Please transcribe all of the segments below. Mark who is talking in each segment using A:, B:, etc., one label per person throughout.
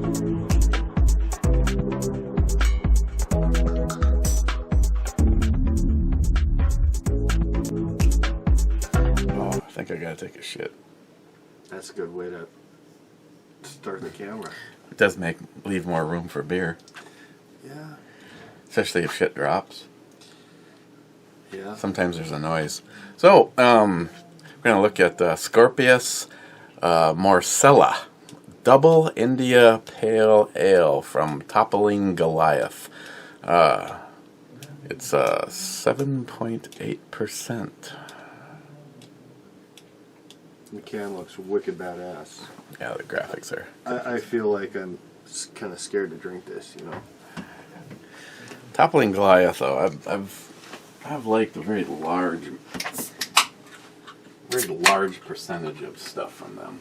A: I think I gotta take a shit.
B: That's a good way to start the camera.
A: It does leave more room for beer.
B: Yeah.
A: Especially if shit drops.
B: Yeah.
A: Sometimes there's a noise. So, we're gonna look at the Scorpius Morchella Double India Pale Ale from Toppling Goliath. It's 7.8%.
B: The can looks wicked badass.
A: Yeah, the graphics are.
B: I feel like I'm kind of scared to drink this, you know.
A: Toppling Goliath, though, I've liked a very large percentage of stuff from them.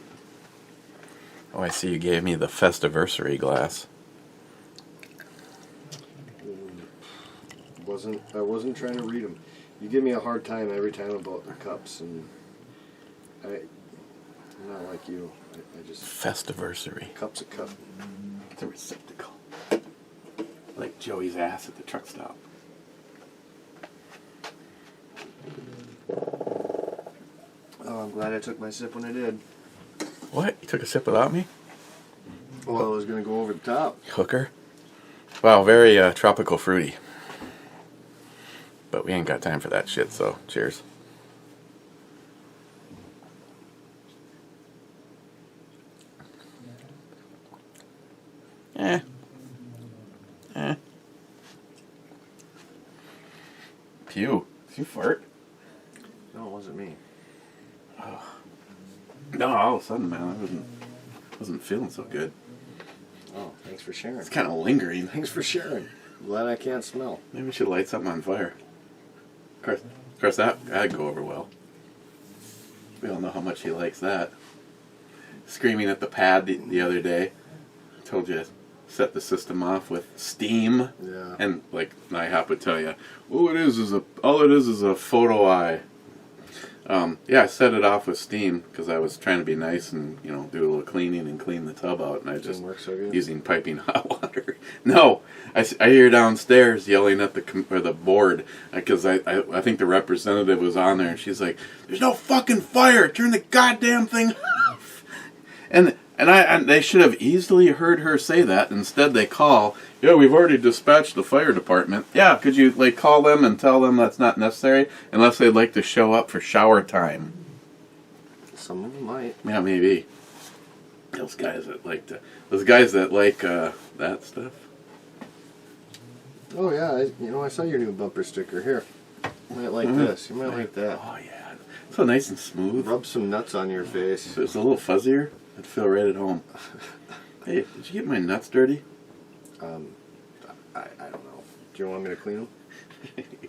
A: Oh, I see you gave me the Festiversary glass.
B: I wasn't trying to read them. You give me a hard time every time about the cups, and I'm not like you. I just
A: Festiversary.
B: Cup's a cup.
A: It's a receptacle. Like Joey's ass at the truck stop.
B: Oh, I'm glad I took my sip when I did.
A: What? You took a sip without me?
B: Well, I was going to go over the top.
A: Hooker? Wow, very tropical fruity. But we ain't got time for that shit, so cheers. Pew. Did you fart?
B: No, it wasn't me.
A: Oh. No, all of a sudden, man, I wasn't feeling so good.
B: Oh, thanks for sharing.
A: It's kind of lingering.
B: Thanks for sharing. Glad I can't smell.
A: Maybe we should light something on fire. Of course, that'd go over well. We all know how much he likes that. Screaming at the pad the other day. I told you to set the system off with steam.
B: Yeah.
A: And like IHOP would tell you, all it is is a photo eye. Yeah, I set it off with steam because I was trying to be nice and do a little cleaning and clean the tub out, and I just
B: Didn't work so good?
A: using piping hot water. No, I hear downstairs yelling at the board because I think the representative was on there, and she's like, "There's no fucking fire! Turn the goddamn thing off!" And they should have easily heard her say that. Instead, they call. Yeah, we've already dispatched the fire department. Yeah, could you call them and tell them that's not necessary unless they'd like to show up for shower time?
B: Some of them might.
A: Yeah, maybe. Those guys that like that stuff.
B: Oh yeah, I saw your new bumper sticker here. You might like this. You might like that.
A: Oh yeah, so nice and smooth.
B: Rub some nuts on your face.
A: If it was a little fuzzier, I'd feel right at home. Hey, did you get my nuts dirty?
B: I don't know. Do you want me to clean them?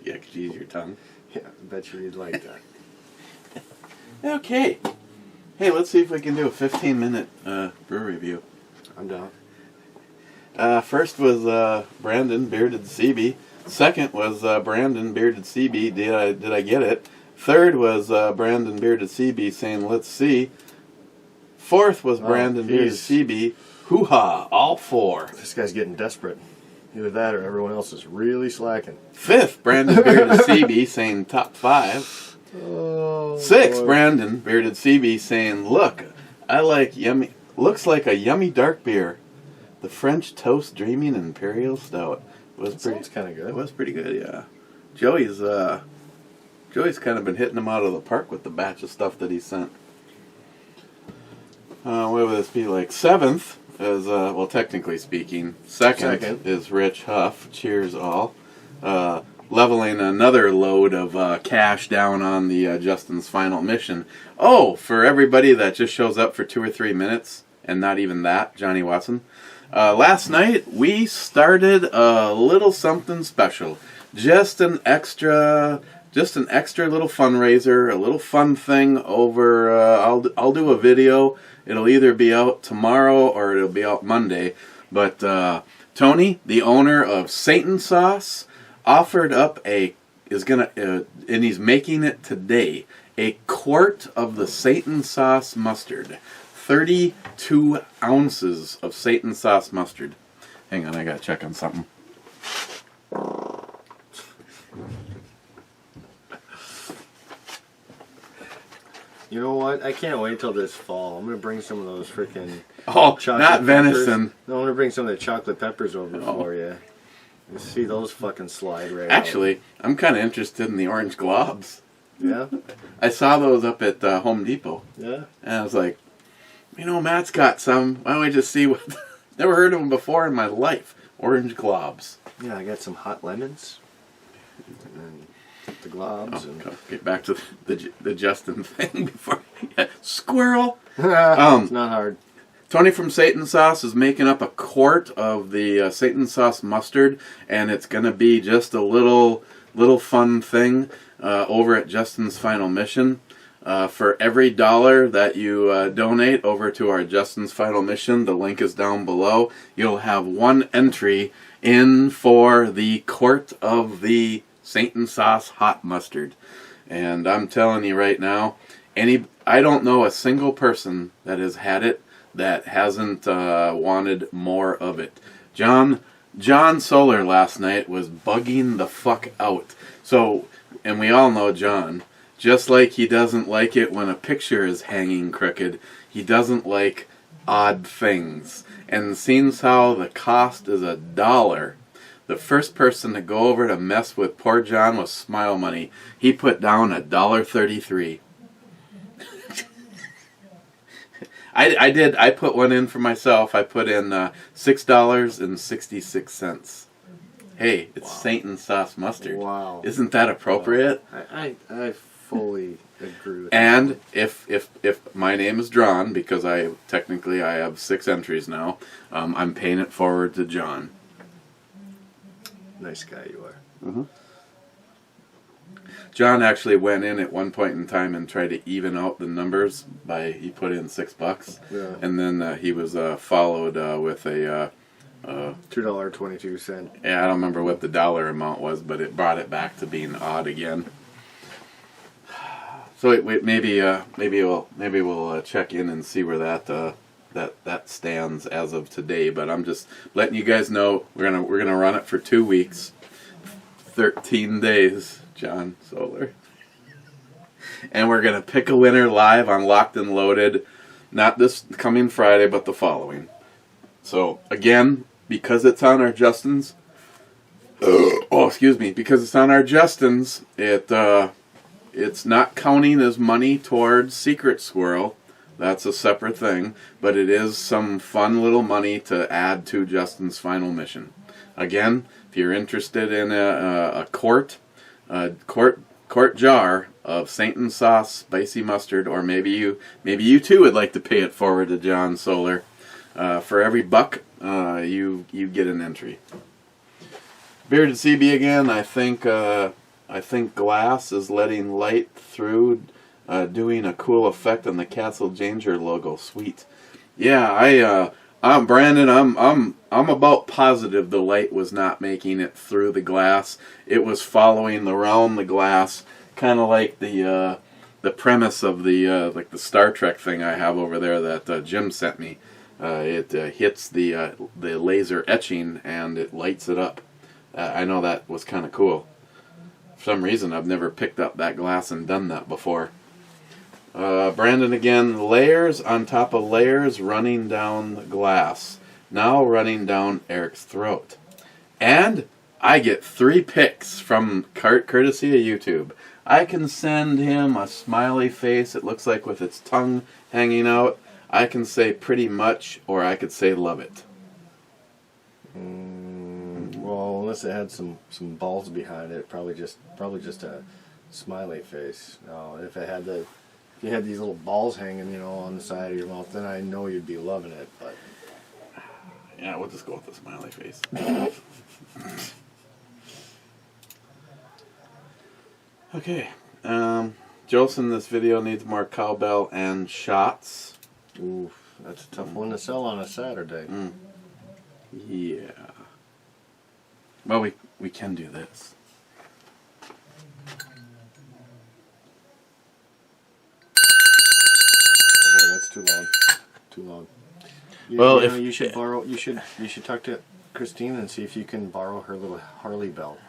A: Yeah, could you use your tongue?
B: Yeah, I bet you'd like that.
A: Okay. Hey, let's see if we can do a 15-minute brew review.
B: I'm down.
A: First was Brandon Bearded CB. Second was Brandon Bearded CB. Did I get it? Third was Brandon Bearded CB saying, "Let's see." Fourth was Brandon Bearded CB. Hoo-ha, all four.
B: This guy's getting desperate. Either that or everyone else is really slacking.
A: Fifth, Brandon Bearded CB saying top 5.
B: Oh,
A: Sixth,
B: boy.
A: Brandon Bearded CB saying, "Look, I like yummy. Looks like a yummy dark beer. The French Toast Dreaming Imperial Stout
B: Sounds kind of good.
A: It was pretty good, yeah. Joey's kind of been hitting him out of the park with the batch of stuff that he sent. What would this be like? Seventh is, technically speaking, second is Rich Huff. Cheers, all. Leveling another load of cash down on the Justin's Final Mission. Oh, for everybody that just shows up for 2 or 3 minutes, and not even that, Johnny Watson. Last night, we started a little something special. Just an extra little fundraiser, a little fun thing over, I'll do a video. It'll either be out tomorrow or it'll be out Monday. But Tony, the owner of Satan Sauce, offered up and he's making it today, a quart of the Satan Sauce mustard. 32 ounces of Satan sauce mustard. Hang on, I gotta check on something.
B: You know what? I can't wait till this fall. I'm gonna bring some of those freaking
A: Not venison.
B: No, I'm gonna bring some of the chocolate peppers over for you. And see those fucking slide right
A: Actually, I'm kind of interested in the orange globs.
B: out. Yeah?
A: I saw those up at Home Depot.
B: Yeah?
A: And I was like, Matt's got some. Why don't we just see what... Never heard of them before in my life. Orange globs.
B: Yeah, I got some hot lemons. And the globs.
A: Oh,
B: and...
A: get back to the Justin thing before... Squirrel!
B: It's not hard.
A: Tony from Satan Sauce is making up a quart of the Satan Sauce mustard, and it's going to be just a little fun thing over at Justin's Final Mission. For every $1 that you donate over to our Justin's Final Mission, the link is down below, you'll have one entry in for the quart of the Satan Sauce hot mustard. And I'm telling you right now, I don't know a single person that has had it that hasn't wanted more of it. John Solar last night was bugging the fuck out. So, and we all know John. Just like he doesn't like it when a picture is hanging crooked, he doesn't like odd things. And seems how the cost is $1. The first person to go over to mess with poor John was Smile Money. He put down $1.33. I did. I put one in for myself. I put in $6.66. Hey, it's Satan sauce mustard.
B: Wow.
A: Isn't that appropriate?
B: I fully agree with
A: and
B: that.
A: if my name is drawn, because I have 6 entries now, I'm paying it forward to John.
B: Nice guy you are.
A: Mm-hmm. John actually went in at one point in time and tried to even out the numbers he put in $6,
B: Yeah.
A: and then he was followed with a
B: $2.22.
A: yeah, I don't remember what the dollar amount was, but it brought it back to being odd again. So maybe we'll check in and see where that stands as of today. But I'm just letting you guys know we're gonna run it for 2 weeks, 13 days. John Solar. And we're going to pick a winner live on Locked and Loaded, not this coming Friday, but the following. So, again, because it's on our Justin's, because it's on our Justin's, it's not counting as money towards Secret Squirrel. That's a separate thing, but it is some fun little money to add to Justin's Final Mission. Again, if you're interested in a quart jar of Satan sauce spicy mustard, or maybe you too would like to pay it forward to John Solar. For every $1, you get an entry. Bearded CB again. I think glass is letting light through, doing a cool effect on the Castle Danger logo. Sweet. Yeah, I'm Brandon. I'm about positive the light was not making it through the glass. It was following around the glass, kind of like the premise of the Star Trek thing I have over there that Jim sent me. It hits the laser etching and it lights it up. I know that was kind of cool. For some reason, I've never picked up that glass and done that before. Brandon again, layers on top of layers running down the glass. Now running down Eric's throat. And I get 3 picks from courtesy of YouTube. I can send him a smiley face, it looks like with its tongue hanging out. I can say pretty much, or I could say love it.
B: Well, unless it had some balls behind it, probably just a smiley face. No, if you had these little balls hanging, on the side of your mouth, then I know you'd be loving it. But
A: yeah, we'll just go with the smiley face. Okay. Jolson, this video needs more cowbell and shots.
B: Ooh, that's a tough one to sell on a Saturday.
A: Yeah. Well, we can do this.
B: Oh boy, that's too long. too long.
A: Well,
B: you know, you should borrow. You should talk to Christine and see if you can borrow her little Harley belt.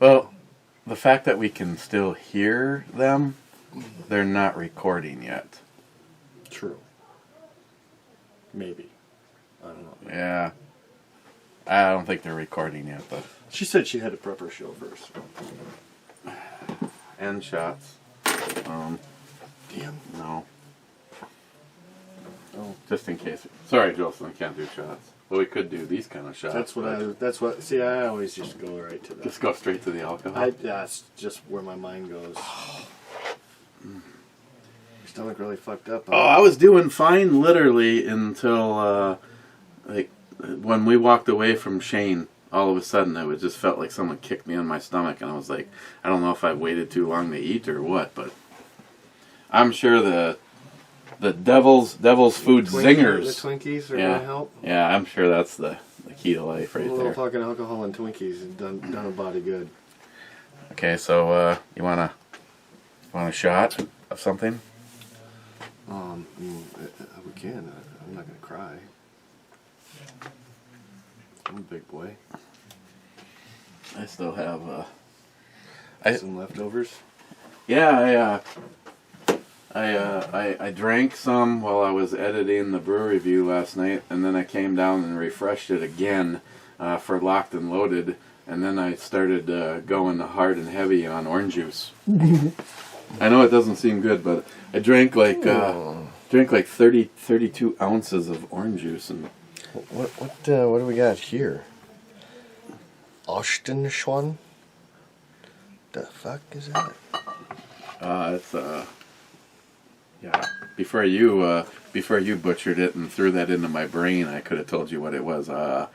A: Well, the fact that we can still hear them, they're not recording yet.
B: True. Maybe. I don't know.
A: Yeah. I don't think they're recording yet, but.
B: She said she had to prep her show first.
A: And shots.
B: Damn.
A: No.
B: Oh.
A: Just in case. Sorry, Jolson, I can't do shots. Well, we could do these kind of shots.
B: See, I always just go right to that.
A: Just go straight to the alcohol.
B: That's just where my mind goes. Your stomach really fucked up.
A: Oh, I was doing fine literally until, when we walked away from Shane. All of a sudden, it just felt like someone kicked me in my stomach, and I was like, I don't know if I waited too long to eat or what, but I'm sure the Devil's Food Zingers.
B: The Twinkies are gonna help.
A: Yeah, I'm sure that's the key to life right
B: a little
A: there.
B: fucking alcohol and Twinkies has done a body good.
A: Okay, so you want a shot of something?
B: We can. I'm not gonna cry. I'm a big boy.
A: I still have
B: some leftovers.
A: Yeah, I drank some while I was editing the brew review last night, and then I came down and refreshed it again for Locked and Loaded, and then I started going hard and heavy on orange juice. I know it doesn't seem good, but I drank like 32 ounces of orange juice. And
B: what do we got here? Ostenschwan? The fuck is that?
A: It's yeah. Before you butchered it and threw that into my brain, I could have told you what it was. Yeah.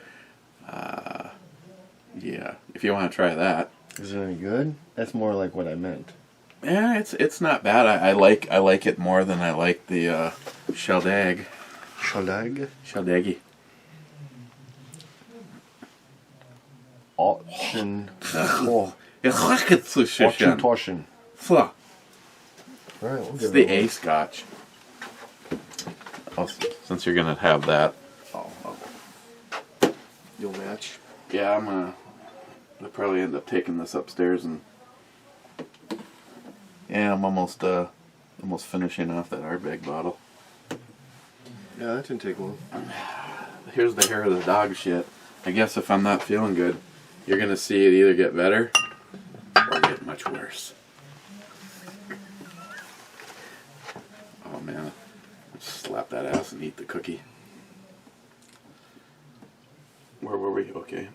A: If you want to try that.
B: Is it any good? That's more like what I meant.
A: Yeah, it's not bad. I like it more than I like the Sheldag.
B: Sheldag?
A: Sheldaggy.
B: Auction.
A: Auction.
B: Alright, we'll
A: It's
B: give
A: the
B: it
A: A Scotch. Oh, since you're gonna have that,
B: You'll match.
A: yeah, I'll probably end up taking this upstairs and yeah, I'm almost finishing off that Ardbeg bottle.
B: Yeah, that didn't take long.
A: Here's the hair of the dog shit. I guess if I'm not feeling good, you're gonna see it either get better or get much worse. Oh man, just slap that ass and eat the cookie. Where were we? Okay.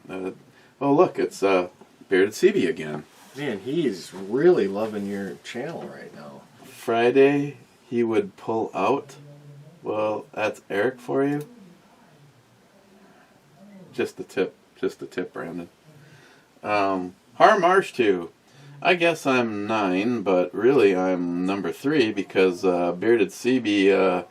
A: Oh look, it's Bearded CB again.
B: Man, he's really loving your channel right now.
A: Friday he would pull out. Well, that's Eric for you. Just the tip, Brandon. Harmarsh 2. I guess I'm 9, but really I'm number 3 because Bearded CB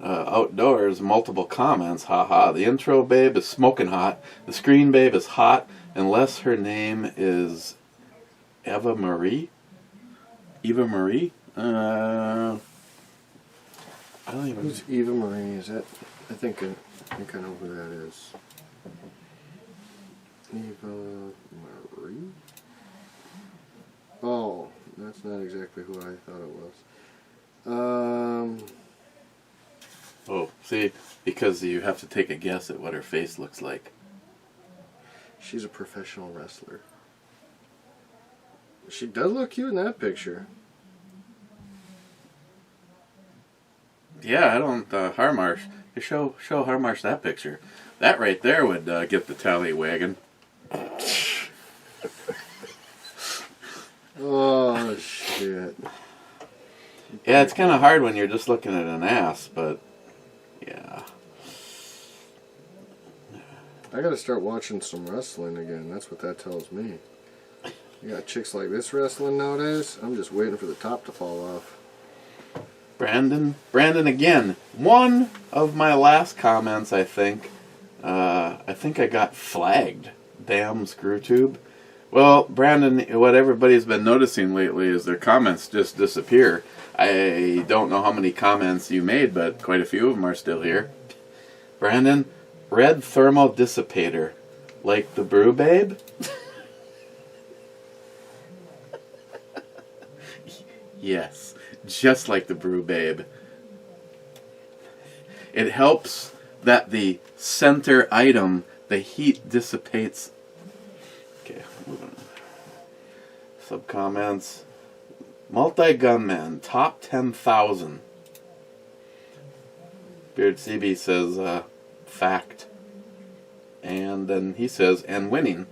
A: outdoors, multiple comments. Haha, the intro babe is smoking hot. The screen babe is hot unless her name is Eva Marie. Eva Marie? I don't even.
B: Who's Eva Marie? Is that? I think I know who that is. Eva Marie? Oh, that's not exactly who I thought it was.
A: Oh, see, because you have to take a guess at what her face looks like.
B: She's a professional wrestler. She does look cute in that picture.
A: Yeah, I don't. Harmarsh. Show Harmarsh that picture. That right there would get the tally wagon.
B: Oh shit.
A: Yeah, it's kind of hard when you're just looking at an ass, but yeah.
B: I gotta start watching some wrestling again. That's what that tells me. You got chicks like this wrestling nowadays. I'm just waiting for the top to fall off.
A: Brandon again. One of my last comments, I think I got flagged. Damn screw tube. Well, Brandon, what everybody's been noticing lately is their comments just disappear. I don't know how many comments you made, but quite a few of them are still here. Brandon, red thermal dissipator, like the Brew Babe? Yes, just like the Brew Babe. It helps that the center item, the heat dissipates. Okay, moving on. Sub-comments. Multi-gunman, top 10,000. Beard CB says, fact. And then he says, and winning.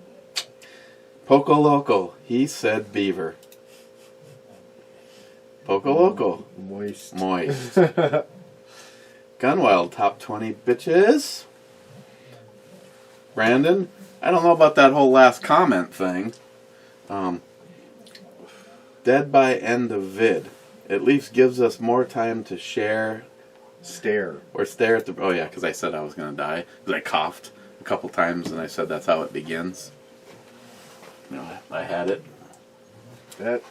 A: Poco Loco, he said beaver. Poco Loco.
B: Moist.
A: Gunwild, top 20 bitches. Brandon, I don't know about that whole last comment thing. Dead by end of vid. At least gives us more time to share.
B: Stare.
A: Or stare at the... Oh yeah, because I said I was going to die. Because I coughed a couple times and I said that's how it begins. I had it.
B: That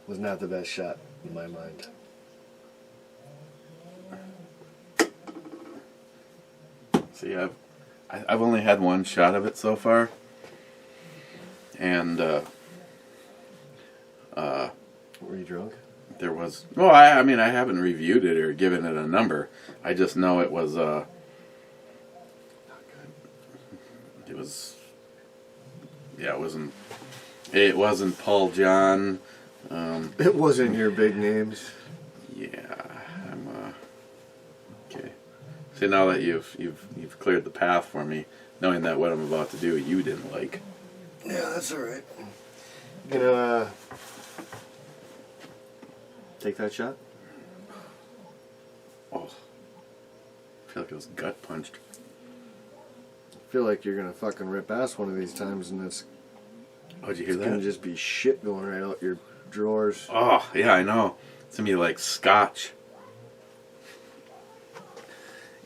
B: was not the best shot in my mind.
A: See, I've only had one shot of it so far. And,
B: were you drunk?
A: there was... Well, I mean, I haven't reviewed it or given it a number. I just know it was, It was... Yeah, it wasn't Paul John.
B: It wasn't your big names.
A: Yeah, okay. See, now that you've cleared the path for me, knowing that what I'm about to do you didn't like.
B: Yeah, that's alright. You gonna take that shot?
A: Oh, I feel like it was gut punched.
B: I feel like you're gonna fucking rip ass one of these times, and it's
A: Oh, did you hear
B: gonna
A: that?
B: just be shit going right out your drawers.
A: Oh, yeah, I know. It's gonna be like scotch.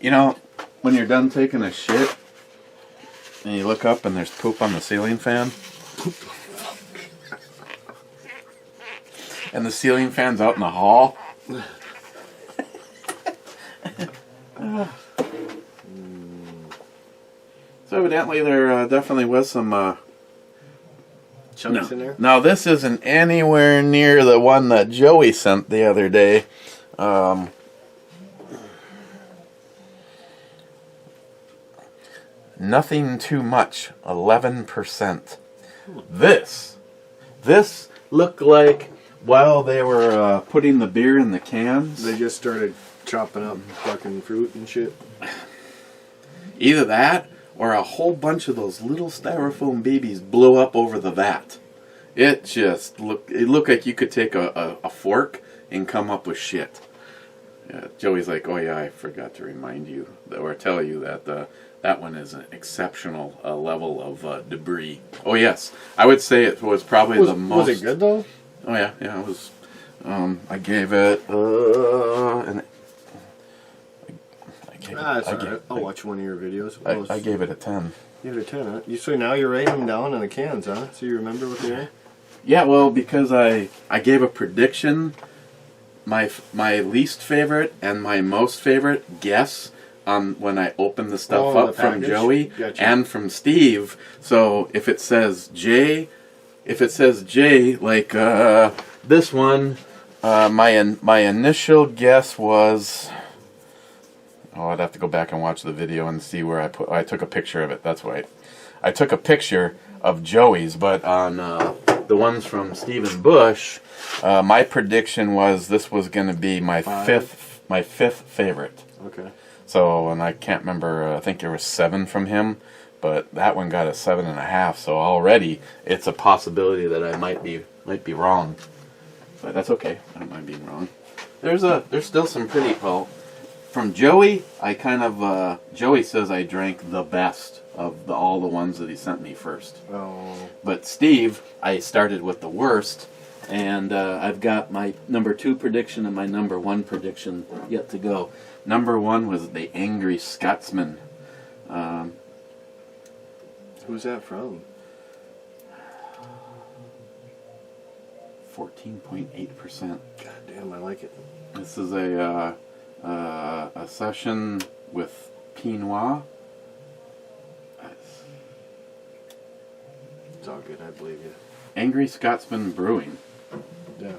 A: You know, when you're done taking a shit, and you look up and there's poop on the ceiling fan, and the ceiling fan's out in the hall. So evidently there definitely was some...
B: Chunks in there?
A: Now this isn't anywhere near the one that Joey sent the other day. Nothing too much, 11%. This looked like while they were putting the beer in the cans.
B: They just started chopping up fucking fruit and shit.
A: Either that, or a whole bunch of those little styrofoam babies blew up over the vat. It just looked like you could take a fork and come up with shit. Yeah, Joey's like, oh yeah, I forgot to remind you, or tell you that that one is an exceptional level of debris. Oh yes, I would say it was probably the most...
B: Was it good though?
A: Oh yeah, it was... I gave it...
B: I'll watch one of your videos.
A: I gave it a 10.
B: You gave it a 10, huh? So now you're writing them down in the cans, huh? So you remember what they are?
A: Yeah, well, because I gave a prediction, my least favorite and my most favorite guess on when I opened the stuff up from Joey and from Steve. So if it says J, like this one, my initial guess was... Oh, I'd have to go back and watch the video and see where I took a picture of it. That's right. I took a picture of Joey's, but on the ones from Stephen Bush, my prediction was this was going to be my fifth favorite.
B: Okay. So,
A: and I can't remember. I think there was 7 from him, but that one got a 7.5. So already it's a possibility that I might be wrong, but that's okay. I don't mind being wrong. There's still some pretty From Joey, Joey says I drank the best of all the ones that he sent me first.
B: Oh.
A: But Steve, I started with the worst, and I've got my number 2 prediction and my number 1 prediction yet to go. Number 1 was the Angry Scotsman.
B: Who's that from?
A: 14.8%.
B: God damn, I like it.
A: This is a session with Pinot.
B: It's all good, I believe you.
A: Angry Scotsman Brewing.
B: Yeah.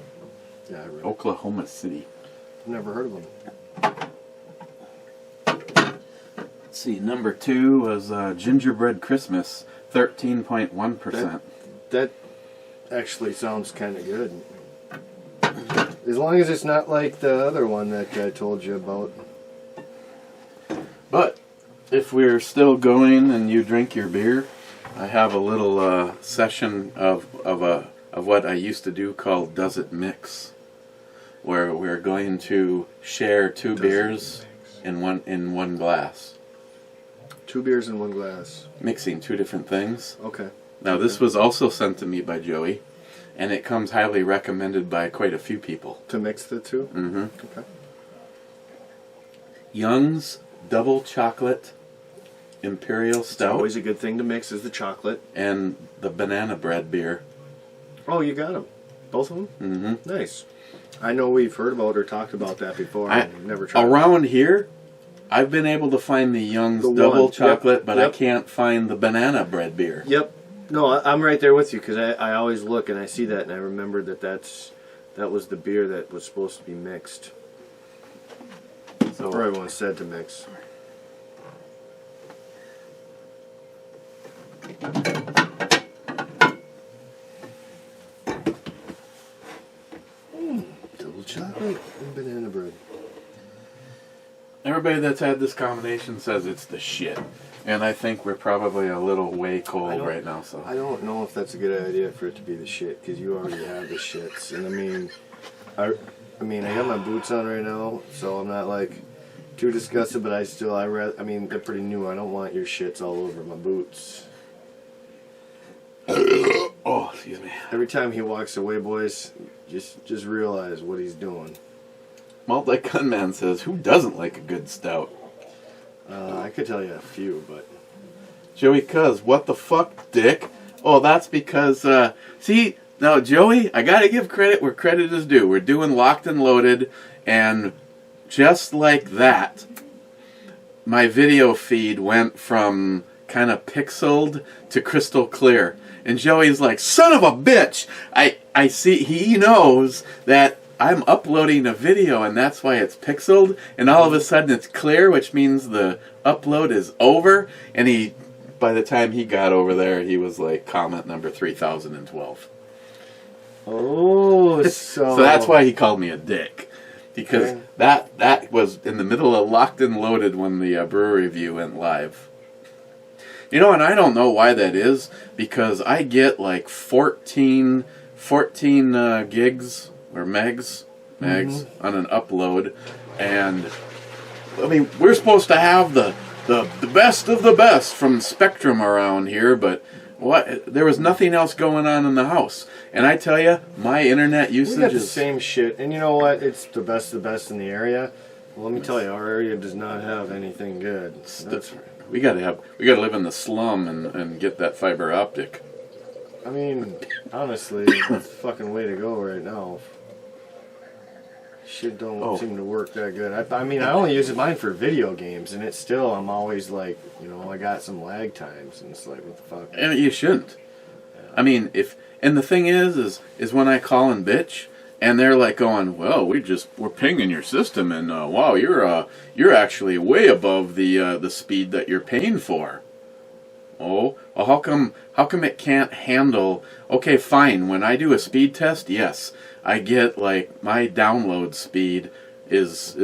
B: Yeah, I read it.
A: Oklahoma City.
B: Never heard of them.
A: Let's see, number 2 was Gingerbread Christmas, 13.1%.
B: That actually sounds kind of good. As long as it's not like the other one that I told you about.
A: But if we're still going and you drink your beer, I have a little session of what I used to do called Does It Mix, where we're going to share two beers in one glass.
B: 2 beers in 1 glass.
A: Mixing 2 different things.
B: Okay.
A: Now this was also sent to me by Joey, and it comes highly recommended by quite a few people.
B: To mix the 2?
A: Mm-hmm.
B: Okay.
A: Young's Double Chocolate Imperial
B: It's
A: Stout
B: always a good thing to mix is the chocolate.
A: and the Banana Bread beer.
B: Oh, you got them. Both of them?
A: Mm-hmm.
B: Nice. I know we've heard about or talked about that before. I've never tried
A: Around here, I've been able to find the Young's
B: The
A: Double
B: one.
A: Chocolate,
B: Yep.
A: but I can't find the Banana Bread beer.
B: Yep. No, I'm right there with you because I always look and I see that and I remember that was the beer that was supposed to be mixed.
A: So
B: Or everyone said to mix. Double chocolate and banana bread.
A: everybody that's had this combination says it's the shit. And I think we're probably a little way cold right now. So
B: I don't know if that's a good idea for it to be the shit because you already have the shits. And I got my boots on right now, so I'm not like too disgusted. But they're pretty new. I don't want your shits all over my boots.
A: oh, excuse me.
B: Every time he walks away, boys, just realize what he's doing.
A: Multi Gunman says, "Who doesn't like a good stout?"
B: I could tell you a few, but
A: Joey Cuz, what the fuck, dick? Oh, that's because, see, now, Joey, I gotta give credit where credit is due. We're doing Locked and Loaded, and just like that, my video feed went from kind of pixeled to crystal clear. And Joey's like, son of a bitch! I see, he knows that I'm uploading a video and that's why it's pixeled, and all of a sudden it's clear, which means the upload is over, and by the time he got over there, he was like comment number 3012.
B: oh,
A: So that's why he called me a dick. Because
B: Okay.
A: that was in the middle of Locked and Loaded when the brewer review went live. You know, and I don't know why that is, because I get like 14 gigs or megs on an upload, and I mean, we're supposed to have the best of the best from Spectrum around here, but there was nothing else going on in the house. And I tell you, my internet usage
B: we got the
A: is
B: same shit. And you know what? It's the best of the best in the area. Well, let me tell you, our area does not have anything good. That's,
A: we gotta live in the slum and get that fiber optic.
B: I mean, honestly, it's the fucking way to go right now. Shit don't seem to work that good. I only use mine for video games, and it's still, I'm always like, I got some lag times, and it's like, what the fuck?
A: And you shouldn't. I mean, and the thing is when I call and bitch, and they're like going, well, we're pinging your system, and wow, you're actually way above the speed that you're paying for. Oh, well, how come it can't handle? Okay, fine. When I do a speed test, yes, I get like my download speed is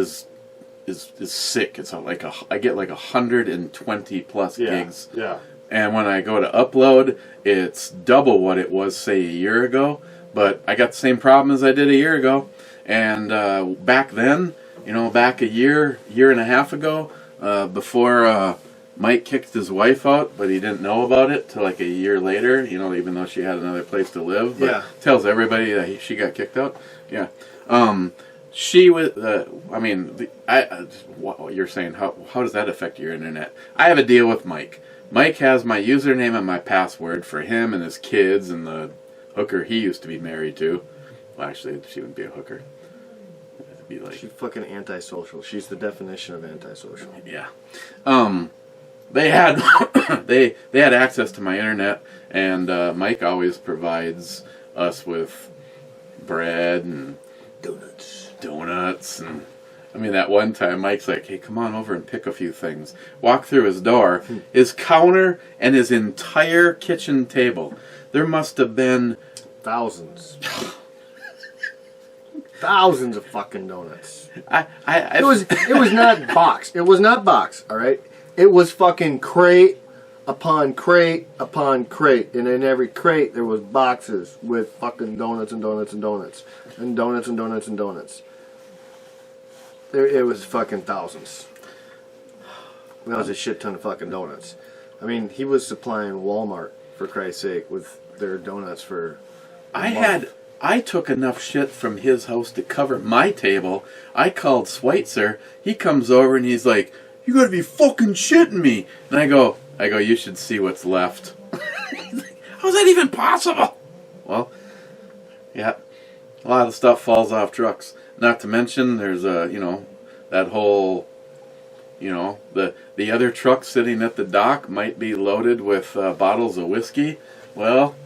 A: sick. It's like I get like 120 plus gigs.
B: Yeah.
A: And when I go to upload, it's double what it was, say, a year ago. But I got the same problem as I did a year ago. And back then, back a year and a half ago, before Mike kicked his wife out, but he didn't know about it till like a year later, even though she had another place to live. But
B: Yeah.
A: tells everybody that she got kicked out. Yeah. She was, what you're saying, how does that affect your internet? I have a deal with Mike. Mike has my username and my password for him and his kids and the hooker he used to be married to. Well, actually, she wouldn't be a hooker. It'd be like,
B: she's fucking antisocial. She's the definition of antisocial.
A: yeah. They had they had access to my internet, and Mike always provides us with bread and donuts, and I mean, that one time Mike's like, "Hey, come on over and pick a few things." Walk through his door, his counter, and his entire kitchen table. There must have been
B: thousands. Thousands of fucking donuts.
A: It
B: was not box. It was not box, all right? It was fucking crate upon crate upon crate. And in every crate there was boxes with fucking donuts and donuts and donuts. And donuts and donuts and donuts. It was fucking thousands. That was a shit ton of fucking donuts. I mean, he was supplying Walmart, for Christ's sake, with their donuts for
A: I took enough shit from his house to cover my table. I called Schweitzer. He comes over and he's like, "You gotta be fucking shitting me." And I go, "You should see what's left." He's like, "How's that even possible?" Well, yeah, a lot of stuff falls off trucks. Not to mention, there's that whole, the other truck sitting at the dock might be loaded with bottles of whiskey. Well,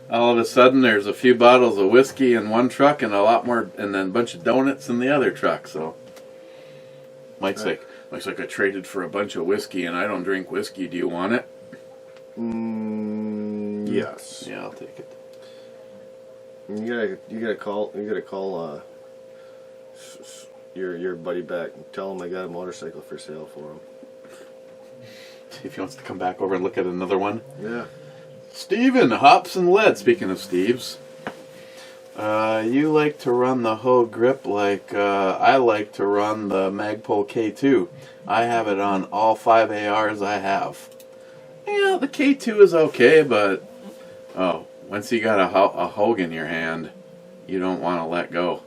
A: all of a sudden there's a few bottles of whiskey in one truck and a lot more, and then a bunch of donuts in the other truck. So Mike's like, I traded for a bunch of whiskey and I don't drink whiskey. Do you want it?
B: Yes.
A: Yeah, I'll take it.
B: You gotta call your buddy back and tell him I got a motorcycle for sale for him.
A: If he wants to come back over and look at another one.
B: Yeah.
A: Steven, hops and lead. Speaking of Steves, you like to run the Hoe grip like I like to run the Magpul K2. I have it on all 5 ARs I have. Yeah, the K2 is okay, but once you got a Hogue in your hand, you don't want to let go.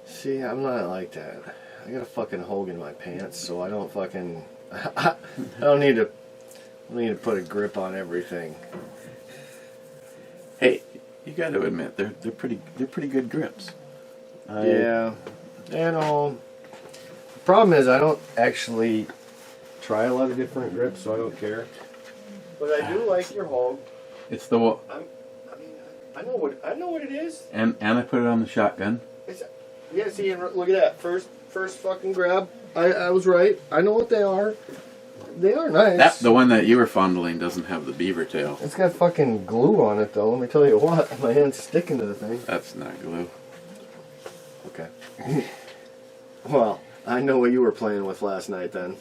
B: See, I'm not like that. I got a fucking Hogue in my pants, so I don't fucking... I don't need to put a grip on everything.
A: Hey, you got to admit they're pretty good grips.
B: Yeah, and the problem is I don't actually try a lot of different grips, so I don't care. But I do like your Hogue.
A: It's the one.
B: I know what it is.
A: And I put it on the shotgun.
B: Yeah, see, and look at that first fucking grab. I was right. I know what they are. They are nice.
A: The one that you were fondling doesn't have the beaver tail.
B: It's got fucking glue on it, though. Let me tell you what. My hand's sticking to the thing.
A: That's not glue.
B: Okay. Well, I know what you were playing with last night, then.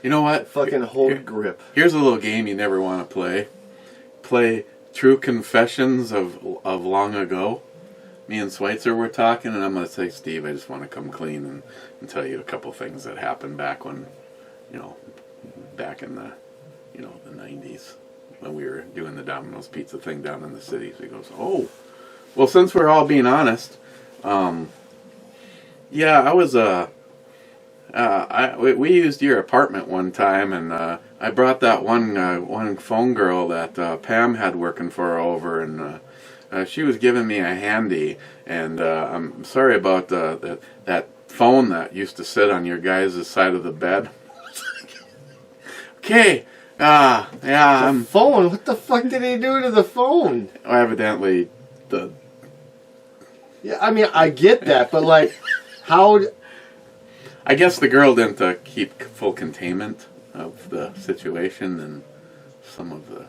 A: You know what?
B: Fucking Hogue grip.
A: Here's a little game you never want to play. Play True Confessions of Long Ago. Me and Schweitzer were talking, and I'm going to say, "Steve, I just want to come clean and tell you a couple things that happened back when, back in the, the 90s when we were doing the Domino's Pizza thing down in the city." So he goes, "Oh, well, since we're all being honest, yeah, I was, we used your apartment one time, and I brought that one phone girl that Pam had working for her over, and she was giving me a handy, and I'm sorry about that phone that used to sit on your guys' side of the bed." Okay, yeah.
B: The phone? What the fuck did he do to the phone?
A: Evidently,
B: Yeah, I mean, I get that, but like, how?
A: I guess the girl didn't keep full containment of the situation and some of the.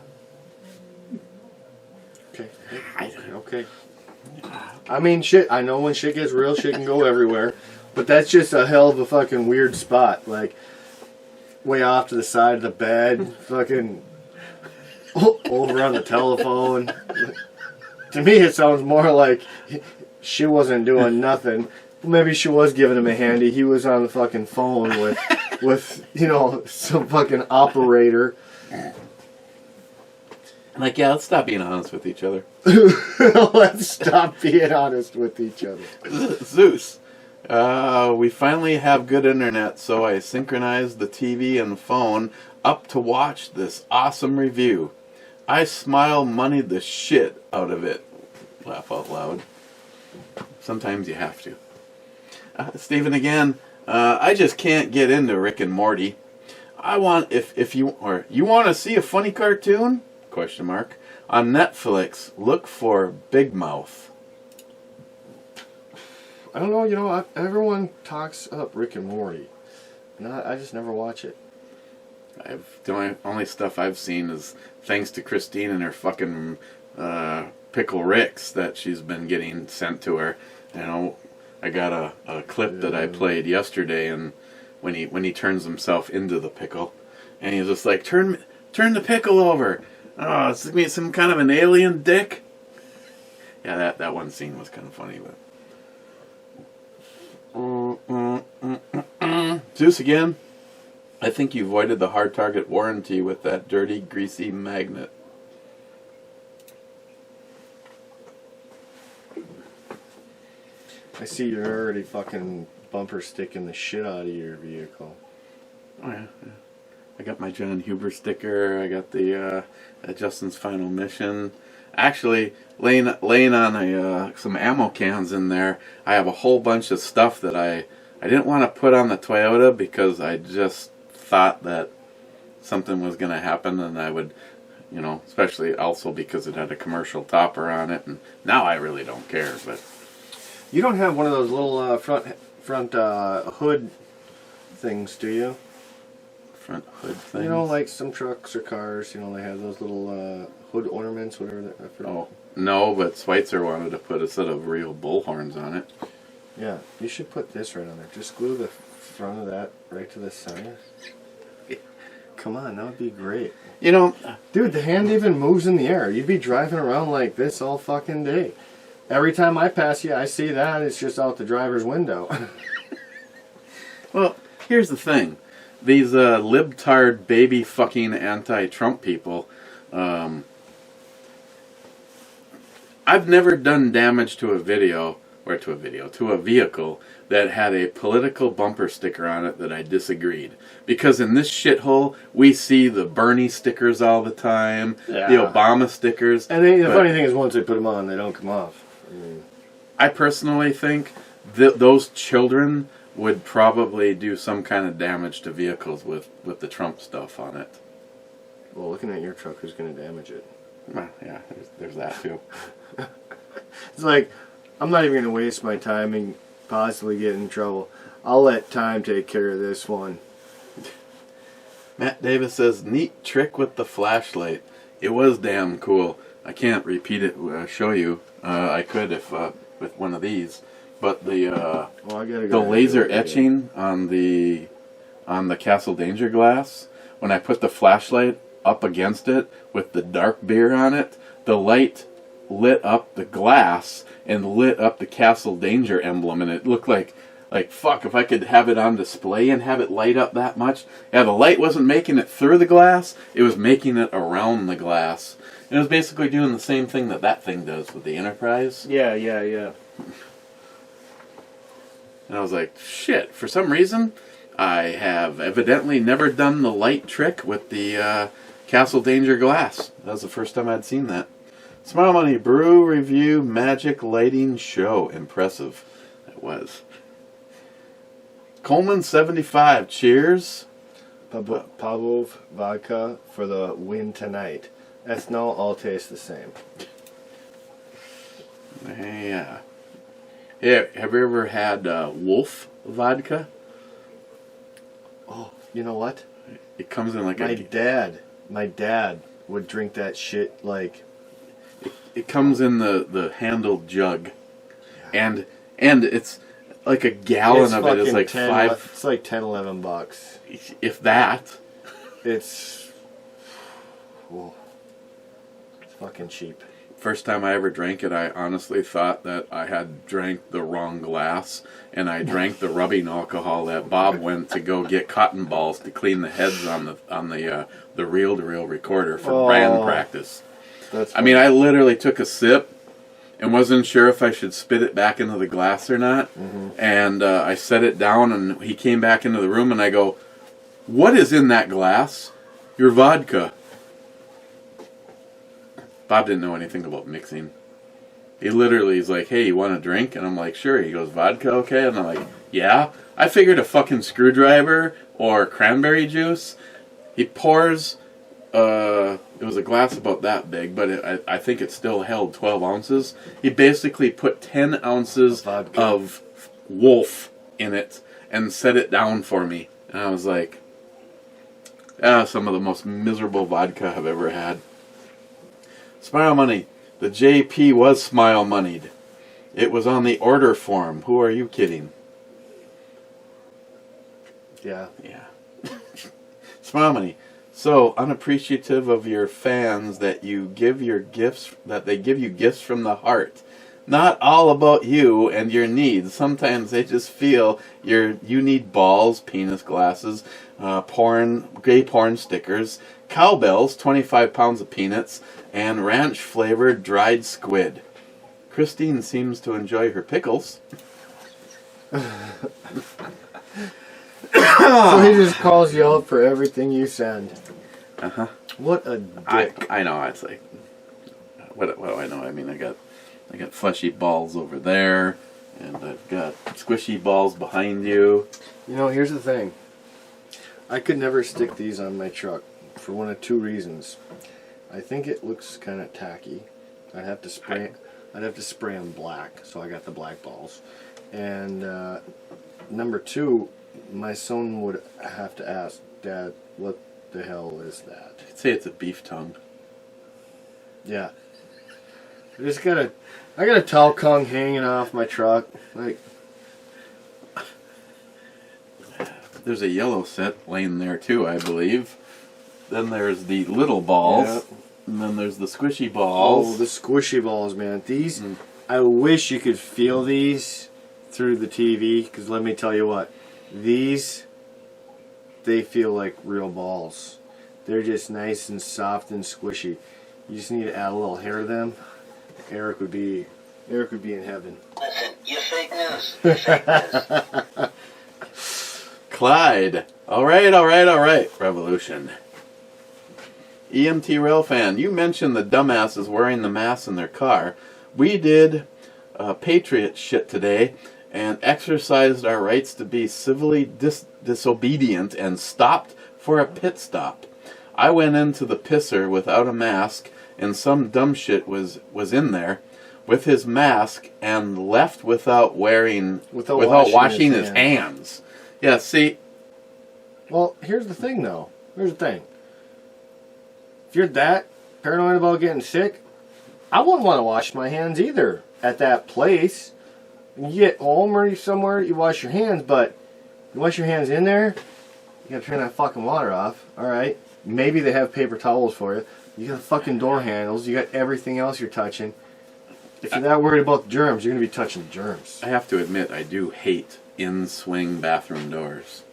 B: Okay. I mean, shit. I know when shit gets real, shit can go everywhere. But that's just a hell of a fucking weird spot. Like, way off to the side of the bed. Fucking over on the telephone. To me, it sounds more like she wasn't doing nothing. Maybe she was giving him a handy. He was on the fucking phone with some fucking operator.
A: Like, yeah, let's stop being honest with each other.
B: Let's stop being honest with each other.
A: Zeus, we finally have good internet, so I synchronized the TV and phone up to watch this awesome review. I smile moneyed the shit out of it. Laugh out loud. Sometimes you have to. Stephen again. I just can't get into Rick and Morty. I want if you want to see a funny cartoon? ? On Netflix, look for Big Mouth.
B: I don't know. Everyone talks up Rick and Morty, and I just never watch it.
A: The only stuff I've seen is thanks to Christine and her fucking Pickle Ricks that she's been getting sent to her. I got a clip that I played yesterday, and when he turns himself into the pickle, and he's just like, turn the pickle over. Oh, it's me some kind of an alien dick. Yeah, that one scene was kind of funny, but Zeus again. I think you voided the hard target warranty with that dirty, greasy magnet.
B: I see you're already fucking bumper sticking the shit out of your vehicle.
A: Oh yeah. I got my John Huber sticker. I got the Justin's Final Mission. Actually, laying on some ammo cans in there, I have a whole bunch of stuff that I didn't want to put on the Toyota because I just thought that something was going to happen, and I would, especially also because it had a commercial topper on it, and now I really don't care. But
B: you don't have one of those little front hood things, do you?
A: Front hood things?
B: Like some trucks or cars, they have those little hood ornaments, whatever.
A: Oh, no, but Schweitzer wanted to put a set of real bullhorns on it.
B: Yeah, you should put this right on there. Just glue the front of that right to the center. Come on, that would be great.
A: Dude,
B: the hand even moves in the air. You'd be driving around like this all fucking day. Every time I pass you, I see that. It's just out the driver's window.
A: Well, here's the thing. These libtard baby fucking anti-Trump people, I've never done damage to a vehicle that had a political bumper sticker on it that I disagreed. Because in this shithole, we see the Bernie stickers all the time, the Obama stickers.
B: And the funny thing is, once they put them on, they don't come off.
A: I personally think that those children would probably do some kind of damage to vehicles with the Trump stuff on it.
B: Well, looking at your truck, who's going to damage it?
A: Well, yeah, there's that too.
B: It's like, I'm not even going to waste my time and possibly get in trouble. I'll let time take care of this one.
A: Matt Davis says, neat trick with the flashlight. It was damn cool. I can't repeat it, show you. I could if with one of these. But the laser etching on the Castle Danger glass, when I put the flashlight up against it with the dark beer on it, the light lit up the glass and lit up the Castle Danger emblem, and it looked like fuck, if I could have it on display and have it light up that much. Yeah, the light wasn't making it through the glass, it was making it around the glass. And it was basically doing the same thing that thing does with the Enterprise.
B: Yeah.
A: And I was like, shit, for some reason, I have evidently never done the light trick with the Castle Danger glass. That was the first time I'd seen that. Smile Money Brew Review Magic Lighting Show. Impressive. It was. Coleman 75, cheers.
B: Pavlov vodka for the win tonight. Ethanol all taste the same.
A: Yeah. Yeah, have you ever had Wolf vodka?
B: Oh, you know what?
A: It comes in like
B: my dad would drink that shit like.
A: It comes in the handled jug, and it's like a gallon of it is like
B: It's like $10-11.
A: If that.
B: It's fucking cheap.
A: First time I ever drank it, I honestly thought that I had drank the wrong glass, and I drank the rubbing alcohol that Bob went to go get cotton balls to clean the heads on the reel-to-reel recorder for band practice. I mean, I literally took a sip and wasn't sure if I should spit it back into the glass or not, and I set it down, and he came back into the room, and I go, "What is in that glass?" "Your vodka." Bob didn't know anything about mixing. He literally is like, hey, you want a drink? And I'm like, sure. He goes, vodka, okay? And I'm like, yeah. I figured a fucking screwdriver or cranberry juice. He pours, it was a glass about that big, but I think it still held 12 ounces. He basically put 10 ounces of Wolf in it and set it down for me. And I was like, some of the most miserable vodka I've ever had. Smile Money. The JP was smile moneyed. It was on the order form. Who are you kidding?
B: Yeah.
A: Smile Money. So unappreciative of your fans that you give your gifts, that they give you gifts from the heart. Not all about you and your needs. Sometimes they just feel you need balls, penis glasses, gay porn stickers, cowbells, 25 pounds of peanuts, and ranch-flavored dried squid. Christine seems to enjoy her pickles.
B: So he just calls you out for everything you send.
A: Uh-huh.
B: What a dick.
A: I know. It's like, what do I know? I mean, I got fleshy balls over there, and I've got squishy balls behind you.
B: You know, here's the thing. I could never stick these on my truck for one of two reasons. I think it looks kind of tacky. I'd have to spray them black, so I got the black balls. And number two, my son would have to ask, Dad, what the hell is that?
A: I'd say it's a beef tongue.
B: Yeah. I got a towel kong hanging off my truck. Like,
A: there's a yellow set laying there too, I believe. Then there's the little balls.
B: Yep.
A: And then there's the squishy balls.
B: Oh, the squishy balls, man. These, I wish you could feel these through the TV, because let me tell you what, these, they feel like real balls. They're just nice and soft and squishy. You just need to add a little hair to them. Eric would be in heaven.
C: Listen, you fake news. You fake news.
A: Clyde. All right. Revolution. EMT Rail Fan, you mentioned the dumbasses wearing the masks in their car. We did Patriot shit today and exercised our rights to be civilly disobedient and stopped for a pit stop. I went into the pisser without a mask, and some dumb shit was in there with his mask and left without washing his hands. Yeah, see.
B: Well, here's the thing, though. If you're that paranoid about getting sick, I wouldn't want to wash my hands either at that place. When you get home or somewhere, you wash your hands, but you wash your hands in there, you gotta turn that fucking water off. Alright, maybe they have paper towels for you. You got fucking door handles, you got everything else you're touching. If you're that worried about the germs, you're gonna be touching the germs.
A: I have to admit, I do hate in-swing bathroom doors.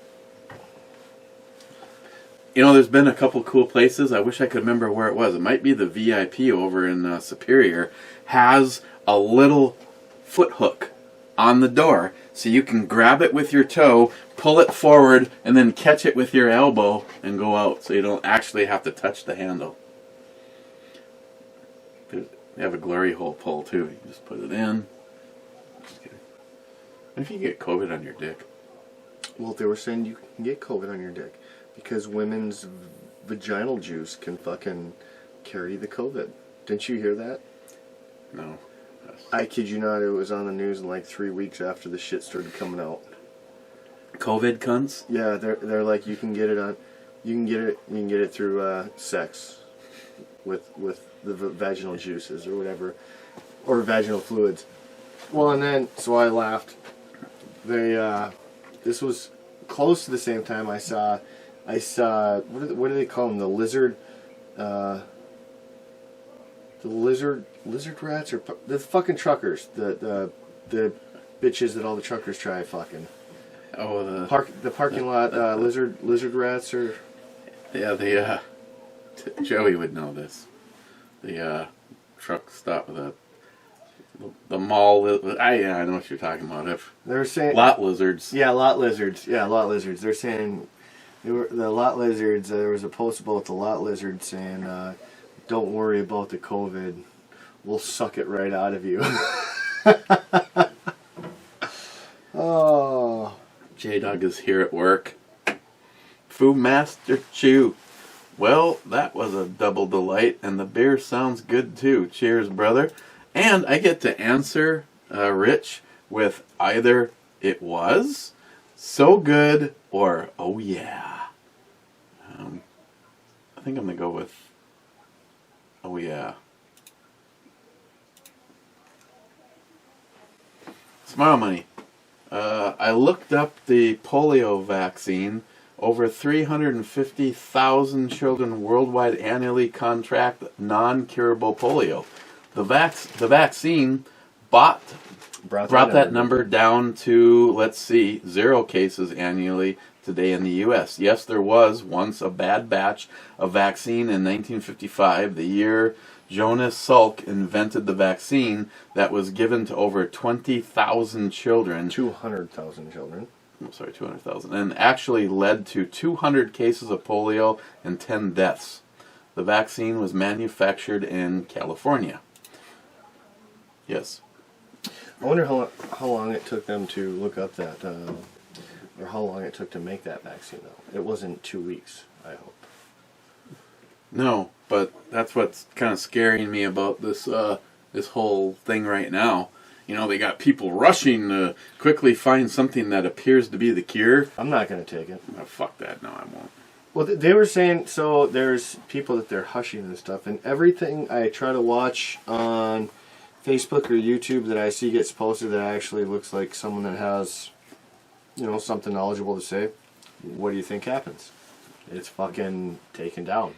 A: You know, there's been a couple cool places. I wish I could remember where it was. It might be the VIP over in Superior. Has a little foot hook on the door, so you can grab it with your toe, pull it forward, and then catch it with your elbow and go out, so you don't actually have to touch the handle. They have a glory hole pull too. You can just put it in. Just kidding. What if you get COVID on your dick?
B: Well, they were saying you can get COVID on your dick because women's vaginal juice can fucking carry the COVID. Didn't you hear that?
A: No.
B: I kid you not, it was on the news in like 3 weeks after the shit started coming out.
A: COVID cunts?
B: Yeah, they're like you can get it through sex with the vaginal juices or whatever, or vaginal fluids. Well, and then so I laughed. This was close to the same time I saw what do they call them? The lizard rats, or the fucking truckers, the bitches that all the truckers try fucking.
A: Oh,
B: the parking lot lizard rats, or
A: yeah, Joey would know this. The truck stop, the mall. I know what you're talking about.
B: They were saying
A: lot lizards.
B: Yeah, lot lizards. They're saying the lot lizards. There was a post about the lot lizards saying don't worry about the COVID. We'll suck it right out of you. Oh.
A: J-Dog is here at work. Fu Master Chew. Well, that was a double delight, and the beer sounds good too. Cheers, brother. And I get to answer Rich with either it was so good or oh yeah. I think I'm going to go with oh yeah. Smile money. I looked up the polio vaccine. Over 350,000 children worldwide annually contract non-curable polio. The vaccine brought that number down to, let's see, 0 cases annually today in the U.S. Yes, there was once a bad batch of vaccine in 1955, the year Jonas Salk invented the vaccine that was given to over 20,000 children.
B: 200,000 children.
A: I'm sorry, 200,000. And actually led to 200 cases of polio and 10 deaths. The vaccine was manufactured in California. Yes.
B: I wonder how long it took them to look up that, or how long it took to make that vaccine, though. It wasn't 2 weeks, I hope.
A: No, but that's what's kind of scaring me about this this whole thing right now. You know, they got people rushing to quickly find something that appears to be the cure.
B: I'm not going to take it.
A: Oh, fuck that. No, I won't.
B: Well, they were saying, so there's people that they're hushing and stuff, and everything I try to watch on Facebook or YouTube that I see gets posted that actually looks like someone that has, you know, something knowledgeable to say. What do you think happens? It's fucking taken down.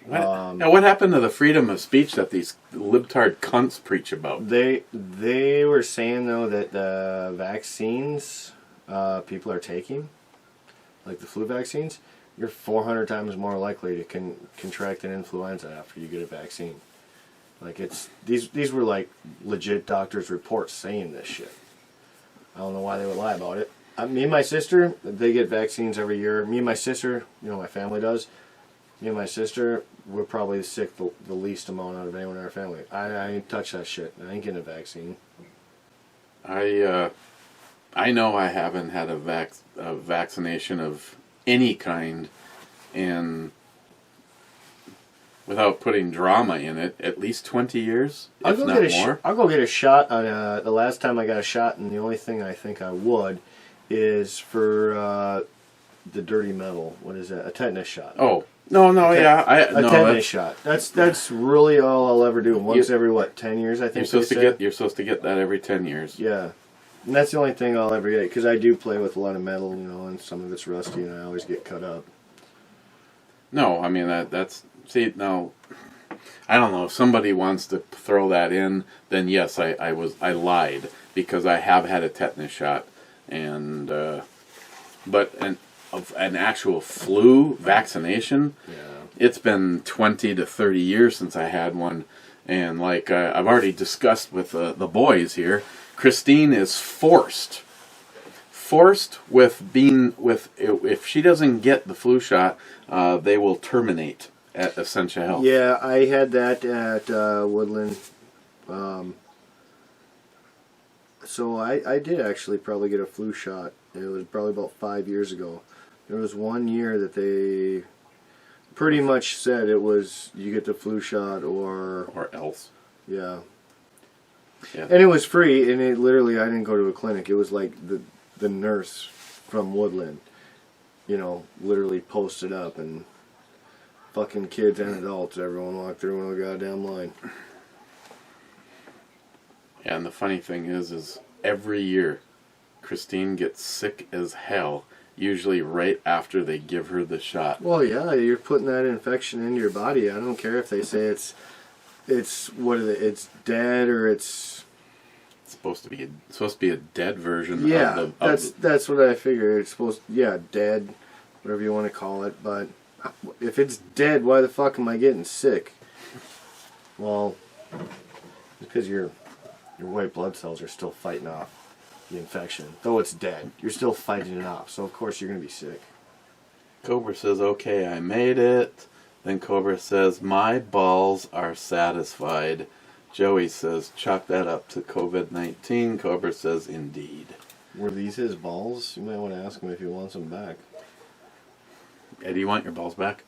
A: Now, what happened to the freedom of speech that these libtard cunts preach about?
B: They were saying, though, that the vaccines people are taking, like the flu vaccines, you're 400 times more likely to contract an influenza after you get a vaccine. Like, it's these were like legit doctors' reports saying this shit. I don't know why they would lie about it. Me and my sister, they get vaccines every year. Me and my sister, you know, my family does. Me and my sister, we're probably sick the least amount out of anyone in our family. I ain't touch that shit. I ain't getting a vaccine.
A: I know I haven't had a vaccination of any kind, and without putting drama in it, at least 20 years, if not more.
B: I'll go get a shot on the last time I got a shot, and the only thing I think I would is for the dirty metal. What is that? A tetanus shot.
A: Oh. No, yeah.
B: A tetanus shot. That's really all I'll ever do. Once every, 10 years, I think.
A: You're supposed to get that every 10 years.
B: Yeah. And that's the only thing I'll ever get, because I do play with a lot of metal, you know, and some of it's rusty, and I always get cut up.
A: No, I mean, that's... See, now, I don't know. If somebody wants to throw that in, then yes, I lied, because I have had a tetanus shot, and... but an actual flu vaccination, it's been 20 to 30 years since I had one, and like I've already discussed with the boys here, Christine is forced with being if she doesn't get the flu shot, they will terminate at Essentia Health.
B: Yeah, I had that at Woodland. So I did actually probably get a flu shot. It was probably about 5 years ago. There was 1 year that they pretty much said it was you get the flu shot or
A: else.
B: Yeah.
A: Yeah.
B: And it was free, and it literally, I didn't go to a clinic. It was like the nurse from Woodland, you know, literally posted up, and fucking kids and adults, everyone walked through in a goddamn line.
A: Yeah, and the funny thing is every year Christine gets sick as hell, usually right after they give her the shot.
B: Well, yeah, you're putting that infection into your body. I don't care if they say it's dead or it's
A: supposed to be a dead version.
B: Yeah, that's what I figure. It's supposed dead, whatever you want to call it. But if it's dead, why the fuck am I getting sick? Well, because your white blood cells are still fighting off the infection. Though it's dead, you're still fighting it off. So of course you're going to be sick.
A: Cobra says, okay, I made it. Then Cobra says, my balls are satisfied. Joey says, chalk that up to COVID-19. Cobra says, indeed.
B: Were these his balls? You might want to ask him if he wants them back.
A: Yeah, do you want your balls back?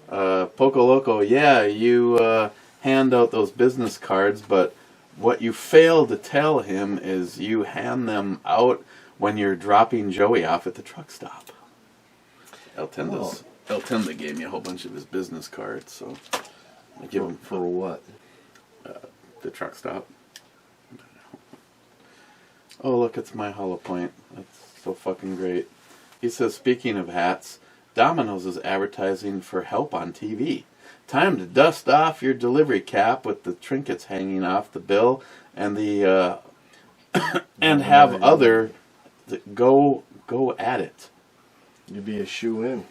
A: Poco Loco, yeah, you hand out those business cards, but what you fail to tell him is you hand them out when you're dropping Joey off at the truck stop. El Tenda gave me a whole bunch of his business cards, so I give him
B: For what?
A: the truck stop. Oh, look, it's my hollow point. That's so fucking great. He says, speaking of hats, Domino's is advertising for help on TV. Time to dust off your delivery cap with the trinkets hanging off the bill and the and have other go at it.
B: You'd be a shoe-in.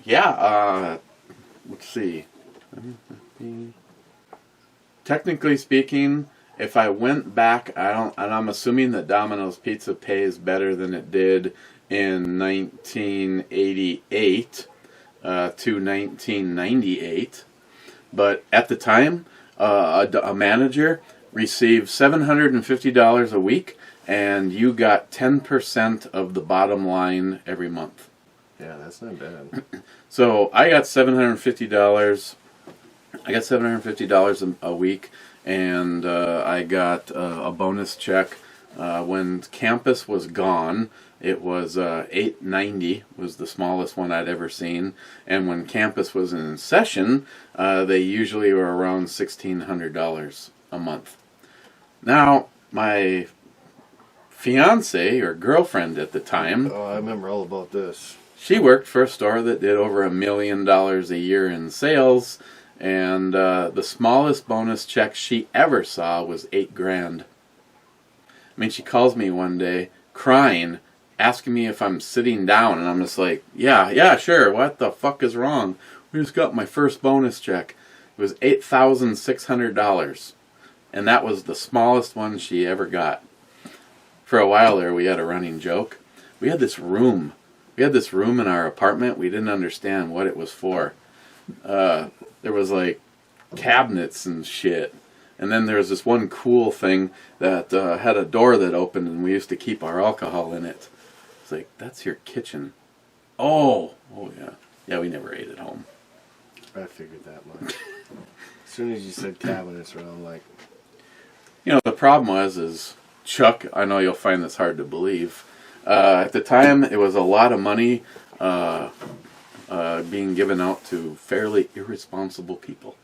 A: Yeah, let's see. Technically speaking, if I went back, and I'm assuming that Domino's Pizza pays better than it did in 1988 to 1998. But at the time, a manager received $750 a week, and you got 10% of the bottom line every month.
B: Yeah, that's not bad.
A: So I got $750. I got $750 a week, and I got a bonus check when campus was gone. It was $890 was the smallest one I'd ever seen, and when campus was in session, they usually were around $1,600 a month. Now my fiance or girlfriend at the time,
B: Oh, I remember all about this.
A: she worked for a store that did over $1 million a year in sales, and the smallest bonus check she ever saw was $8,000. I mean, she calls me one day crying, asking me if I'm sitting down, and I'm just like, yeah, sure. What the fuck is wrong? We just got my first bonus check. It was $8,600, and that was the smallest one she ever got. For a while there, we had a running joke. We had this room in our apartment. We didn't understand what it was for. There was like cabinets and shit. And then there was this one cool thing that had a door that opened, and we used to keep our alcohol in it. It's like, that's your kitchen. Oh yeah. Yeah, we never ate at home.
B: I figured that much. As soon as you said cabinets, I'm like...
A: You know, the problem is Chuck, I know you'll find this hard to believe. At the time, it was a lot of money being given out to fairly irresponsible people.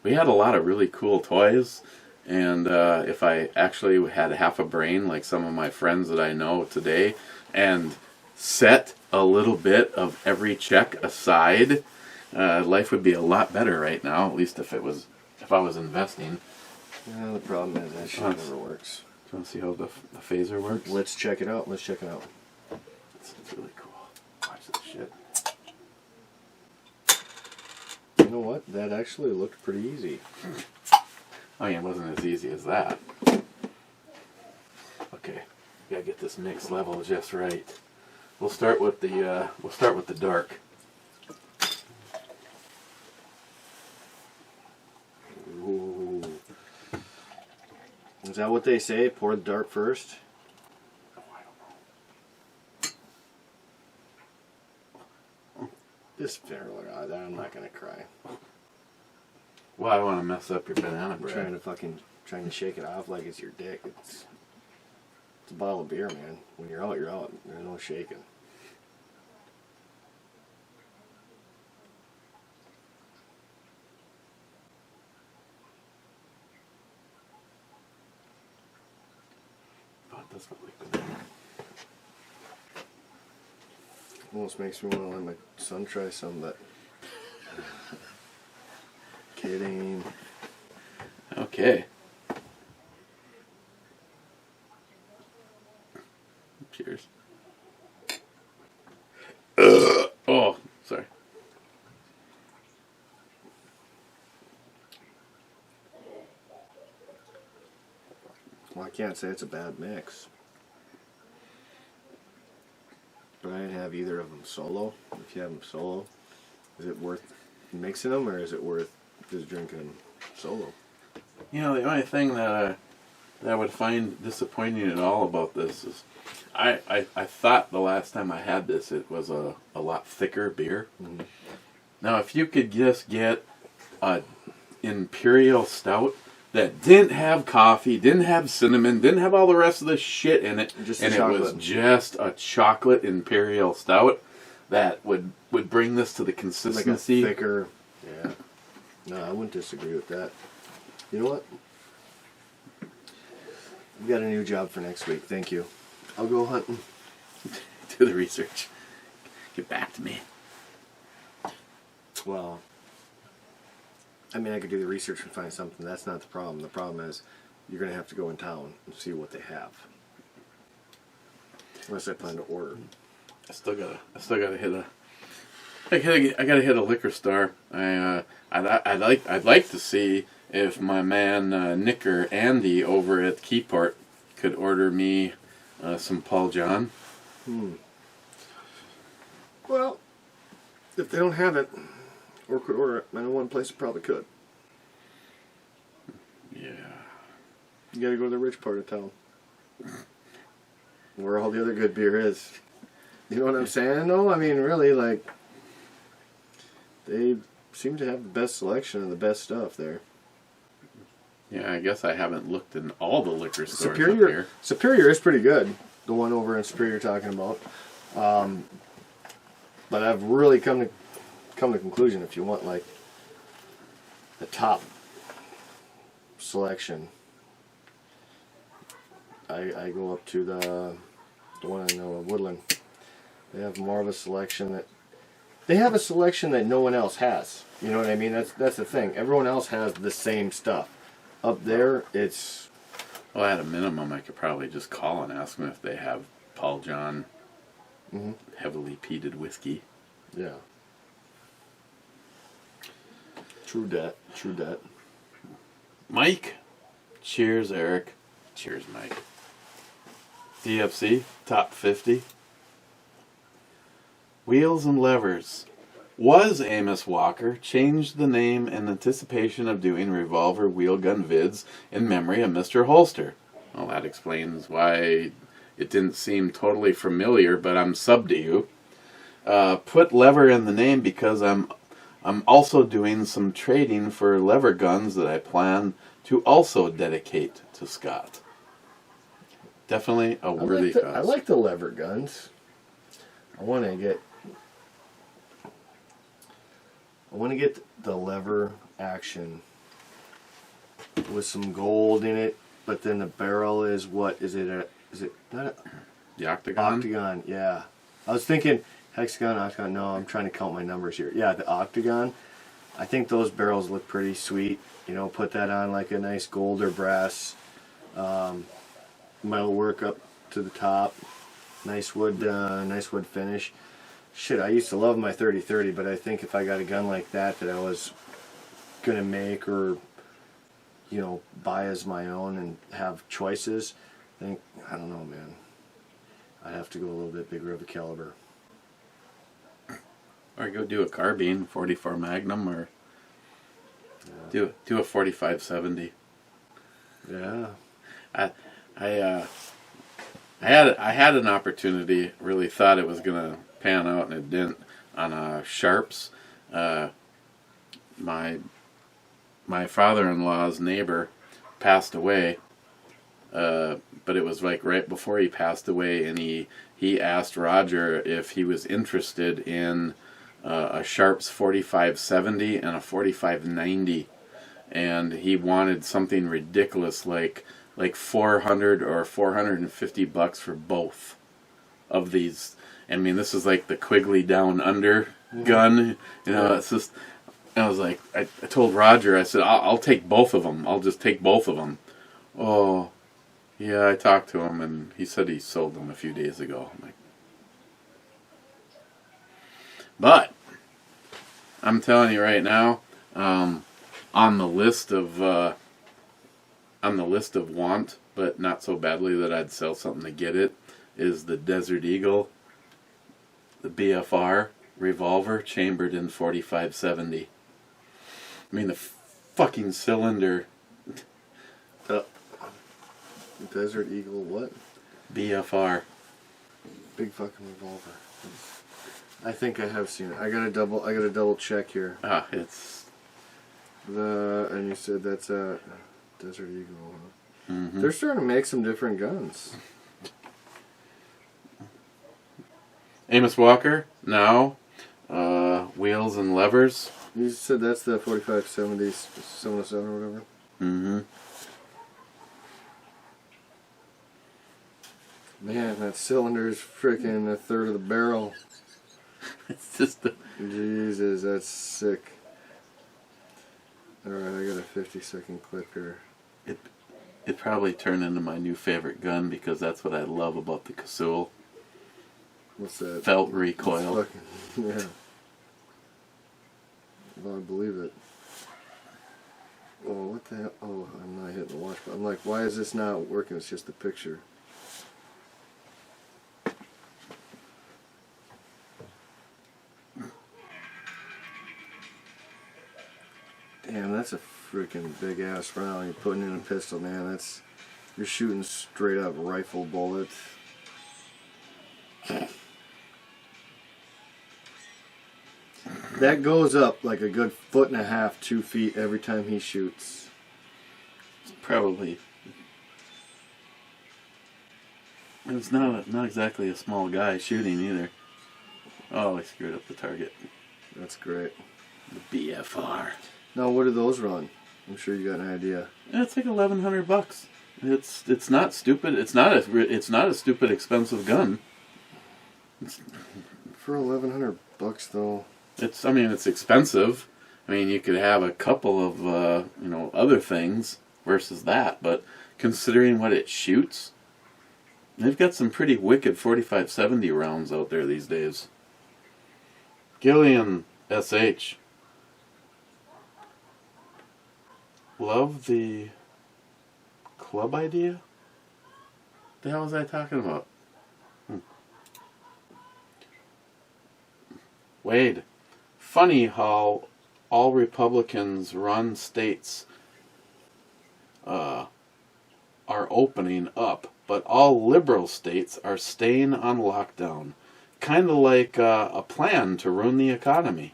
A: We had a lot of really cool toys, and if I actually had half a brain like some of my friends that I know today, and set a little bit of every check aside, life would be a lot better right now, at least if I was investing.
B: Yeah, the problem is that shit never works.
A: Do you want to see how the phaser works?
B: Let's check it out.
A: It's really cool. Watch this shit.
B: You know what? That actually looked pretty easy.
A: Oh yeah, it wasn't as easy as that. Okay, gotta get this mix level just right. We'll start with the dark.
B: Ooh. Is that what they say? Pour the dark first?
A: Oh, I don't know.
B: This fair look. I'm not gonna cry.
A: Well, I want to mess up your banana
B: I'm
A: bread.
B: trying to shake it off like it's your dick. It's a bottle of beer, man. When you're out, you're out. There's no shaking.
A: Oh, it does not like banana.
B: Almost makes me want to let my son try some, but kidding.
A: Okay. Cheers. Oh, sorry.
B: Well, I can't say it's a bad mix. but I didn't have either of them solo. If you have them solo, is it worth mixing them, or is it worth just drinking them solo?
A: You know, the only thing that I would find disappointing at all about this is I thought the last time I had this it was a lot thicker beer.
B: Mm-hmm.
A: Now, if you could just get a imperial stout that didn't have coffee, didn't have cinnamon, didn't have all the rest of the shit in it,
B: Just
A: and
B: the
A: it
B: chocolate.
A: was just a chocolate imperial stout, that would bring this to the consistency.
B: Like a thicker, yeah. No, I wouldn't disagree with that. You know what? We got a new job for next week. Thank you. I'll go hunting.
A: Do the research. Get back to me.
B: Well, I mean, I could do the research and find something. That's not the problem. The problem is you're going to have to go in town and see what they have. Unless I plan to order.
A: I still gotta hit a. I gotta hit a liquor store. I'd like to see if my man Nick or Andy over at Keyport could order me some Paul John.
B: Well, if they don't have it, or could order it, I know one place that probably could.
A: Yeah.
B: You gotta go to the rich part of town. Where all the other good beer is. You know what I'm saying, though? I mean, really, like, they seem to have the best selection of the best stuff there.
A: Yeah, I guess I haven't looked in all the liquor stores up
B: Superior,
A: here.
B: Superior is pretty good. The one over in Superior you're talking about. But I've really come to conclusion, if you want, like, the top selection, I go up to the one I know of, Woodland. They have more of a selection that no one else has. You know what I mean? That's the thing. Everyone else has the same stuff. Up there, it's...
A: Well, at a minimum, I could probably just call and ask them if they have Paul John heavily peated whiskey.
B: Yeah. True dat.
A: Mike. Cheers, Eric. Cheers, Mike. DFC, top 50. Wheels and Levers. Was Amos Walker changed the name in anticipation of doing revolver wheel gun vids in memory of Mr. Holster? Well, that explains why it didn't seem totally familiar, but I'm sub to you. Put lever in the name because I'm also doing some trading for lever guns that I plan to also dedicate to Scott. Definitely a worthy cause.
B: I like the lever guns. I want to get the lever action with some gold in it, but then the barrel is what? Is it not a...
A: The octagon?
B: Octagon, yeah. I was thinking hexagon, octagon. No, I'm trying to count my numbers here. Yeah, the octagon. I think those barrels look pretty sweet. You know, put that on like a nice gold or brass metal work up to the top. Nice wood finish. Shit, I used to love my 30-30, but I think if I got a gun like that I was gonna make or, you know, buy as my own and have choices, I don't know, man. I'd have to go a little bit bigger of a caliber.
A: Or go do a carbine, 44 Magnum, or do a 45-70.
B: Yeah.
A: I had an opportunity. Really thought it was gonna pan out, and it didn't. On Sharps, my father-in-law's neighbor passed away. But it was like right before he passed away, and he asked Roger if he was interested in a Sharps 45-70 and a 45-90, and he wanted something ridiculous like $400 or $450 for both of these. I mean, this is like the Quigley Down Under gun. You know, it's just. I was like, I told Roger, I said, I'll take both of them. I'll just take both of them. Oh, yeah, I talked to him, and he said he sold them a few days ago. I'm like, but I'm telling you right now, on the list of want, but not so badly that I'd sell something to get it, is the Desert Eagle the BFR revolver chambered in 4570. I mean, the fucking cylinder.
B: Desert Eagle what?
A: BFR.
B: Big fucking revolver. I think I have seen it. I gotta double check here.
A: Ah, it's...
B: And you said that's a Desert Eagle.
A: Mm-hmm.
B: They're starting to make some different guns.
A: Amos Walker, now, wheels and levers.
B: You said that's the 4570 707 or whatever?
A: Mm-hmm.
B: Man, that cylinder is freaking a third of the barrel.
A: It's just the...
B: Jesus, that's sick. Alright, I got a 50-second clip here.
A: It probably turned into my new favorite gun because that's what I love about the Casull.
B: What's that?
A: Felt recoil.
B: Fucking, yeah. Well, I believe it. Oh, what the hell? Oh, I'm not hitting the watch button. I'm like, why is this not working? It's just a picture. Damn, that's a freaking big ass round. You're putting in a pistol, man. You're shooting straight up rifle bullets. That goes up like a good 1.5 feet, 2 feet every time he shoots.
A: Probably. It's not exactly a small guy shooting either. Oh, I screwed up the target.
B: That's great.
A: The BFR.
B: Now, what do those run? I'm sure you got an idea.
A: It's like $1,100. It's not stupid. It's not a stupid expensive gun.
B: For $1,100 though.
A: It's expensive. I mean, you could have a couple of other things versus that, but considering what it shoots, they've got some pretty wicked 4570 rounds out there these days. Gillian SH. Love the club idea? What the hell was I talking about? Wade. Funny how all Republicans run states are opening up, but all liberal states are staying on lockdown. Kind of like a plan to ruin the economy.